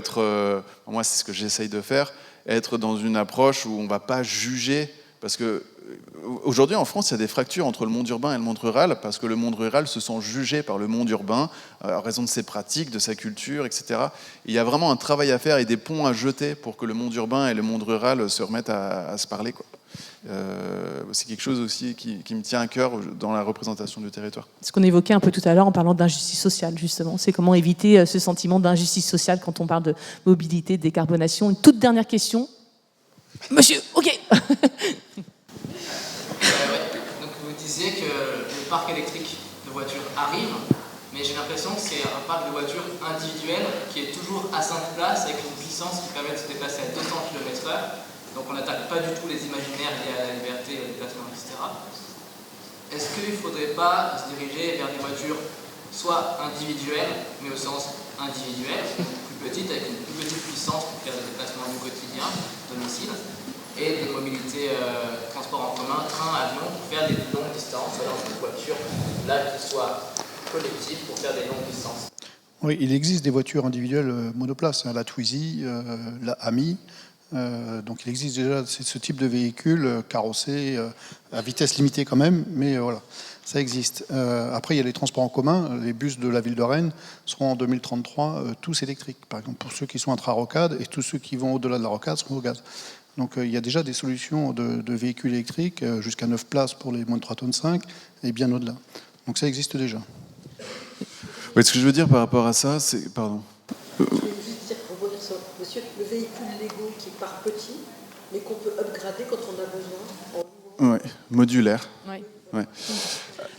moi c'est ce que j'essaye de faire, être dans une approche où on ne va pas juger, parce que aujourd'hui en France il y a des fractures entre le monde urbain et le monde rural, parce que le monde rural se sent jugé par le monde urbain à raison de ses pratiques, de sa culture, etc. Et il y a vraiment un travail à faire et des ponts à jeter pour que le monde urbain et le monde rural se remettent à se parler, quoi. C'est quelque chose aussi qui me tient à cœur dans la représentation du territoire. Ce qu'on évoquait un peu tout à l'heure en parlant d'injustice sociale, justement, c'est comment éviter ce sentiment d'injustice sociale quand on parle de mobilité, de décarbonation. Une toute dernière question. Monsieur, ok. Donc vous disiez que le parc électrique de voitures arrive, mais j'ai l'impression que c'est un parc de voitures individuelles qui est toujours à 5 places avec une puissance qui permet de se déplacer à 200 km/h. Donc on n'attaque pas du tout les imaginaires liés à la liberté, au déplacement, etc. Est-ce qu'il ne faudrait pas se diriger vers des voitures soit individuelles, mais au sens individuel, plus petites, avec une plus petite puissance pour faire des déplacements du quotidien, domicile, et des mobilités transport en commun, train, avion, pour faire des longues distances, alors une voiture là qui soit collective pour faire des longues distances. Oui, il existe des voitures individuelles monoplaces, la Twizy, la Ami, Donc il existe déjà ce type de véhicule carrossé à vitesse limitée quand même, mais voilà, ça existe. Après, il y a les transports en commun. Les bus de la ville de Rennes seront en 2033 tous électriques. Par exemple, pour ceux qui sont intra-rocade, et tous ceux qui vont au-delà de la rocade seront au gaz. Donc il y a déjà des solutions de véhicules électriques jusqu'à 9 places pour les moins de 3,5 tonnes et bien au-delà. Donc ça existe déjà. Oui, ce que je veux dire par rapport à ça, c'est... Pardon. Je voulais juste dire, pour rebondir sur monsieur, le véhicule Lego qui part petit, mais qu'on peut upgrader quand on a besoin. Oui, modulaire. Ouais. Ouais.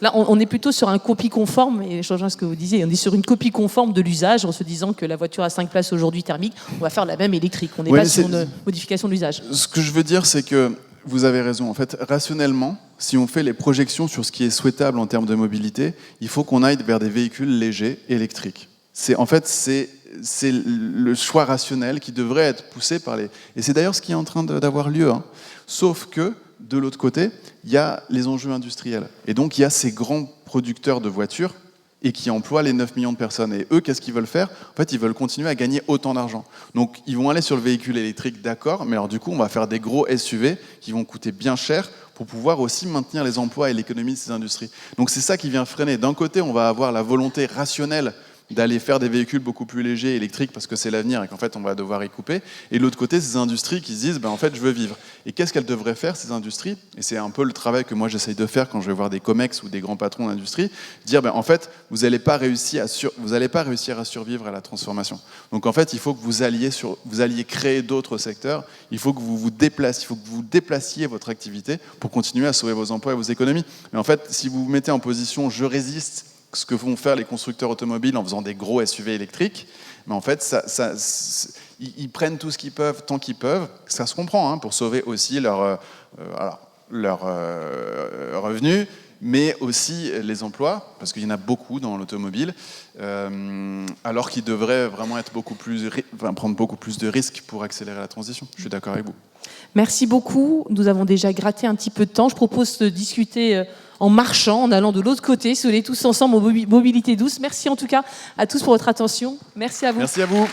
Là, on est plutôt sur un copie conforme, et je rejoins ce que vous disiez, on est sur une copie conforme de l'usage, en se disant que la voiture à 5 places aujourd'hui thermique, on va faire la même électrique. On n'est pas sur une modification de l'usage. Ce que je veux dire, c'est que vous avez raison. En fait, rationnellement, si on fait les projections sur ce qui est souhaitable en termes de mobilité, il faut qu'on aille vers des véhicules légers électriques. C'est le choix rationnel qui devrait être poussé par les... Et c'est d'ailleurs ce qui est en train d'avoir lieu. Hein. Sauf que, de l'autre côté, il y a les enjeux industriels. Et donc, il y a ces grands producteurs de voitures et qui emploient les 9 millions de personnes. Et eux, qu'est-ce qu'ils veulent faire ? En fait, ils veulent continuer à gagner autant d'argent. Donc, ils vont aller sur le véhicule électrique, d'accord, mais alors du coup, on va faire des gros SUV qui vont coûter bien cher pour pouvoir aussi maintenir les emplois et l'économie de ces industries. Donc, c'est ça qui vient freiner. D'un côté, on va avoir la volonté rationnelle d'aller faire des véhicules beaucoup plus légers, électriques, parce que c'est l'avenir et qu'en fait, on va devoir y couper. Et de l'autre côté, ces industries qui se disent, en fait, je veux vivre. Et qu'est-ce qu'elles devraient faire, ces industries ? Et c'est un peu le travail que moi, j'essaye de faire quand je vais voir des COMEX ou des grands patrons d'industrie, dire, en fait, vous n'allez pas réussir à survivre à la transformation. Donc, en fait, il faut que vous alliez créer d'autres secteurs, il faut que vous vous déplaciez votre activité pour continuer à sauver vos emplois et vos économies. Mais en fait, si vous vous mettez en position « je résiste », ce que vont faire les constructeurs automobiles en faisant des gros SUV électriques, mais en fait, ils prennent tout ce qu'ils peuvent, tant qu'ils peuvent, ça se comprend, pour sauver aussi leurs revenus, mais aussi les emplois, parce qu'il y en a beaucoup dans l'automobile, alors qu'ils devraient vraiment être prendre beaucoup plus de risques pour accélérer la transition. Je suis d'accord avec vous. Merci beaucoup. Nous avons déjà gratté un petit peu de temps. Je propose de discuter en marchant, en allant de l'autre côté, si vous voulez, tous ensemble en mobilité douce. Merci en tout cas à tous pour votre attention. Merci à vous. Merci à vous.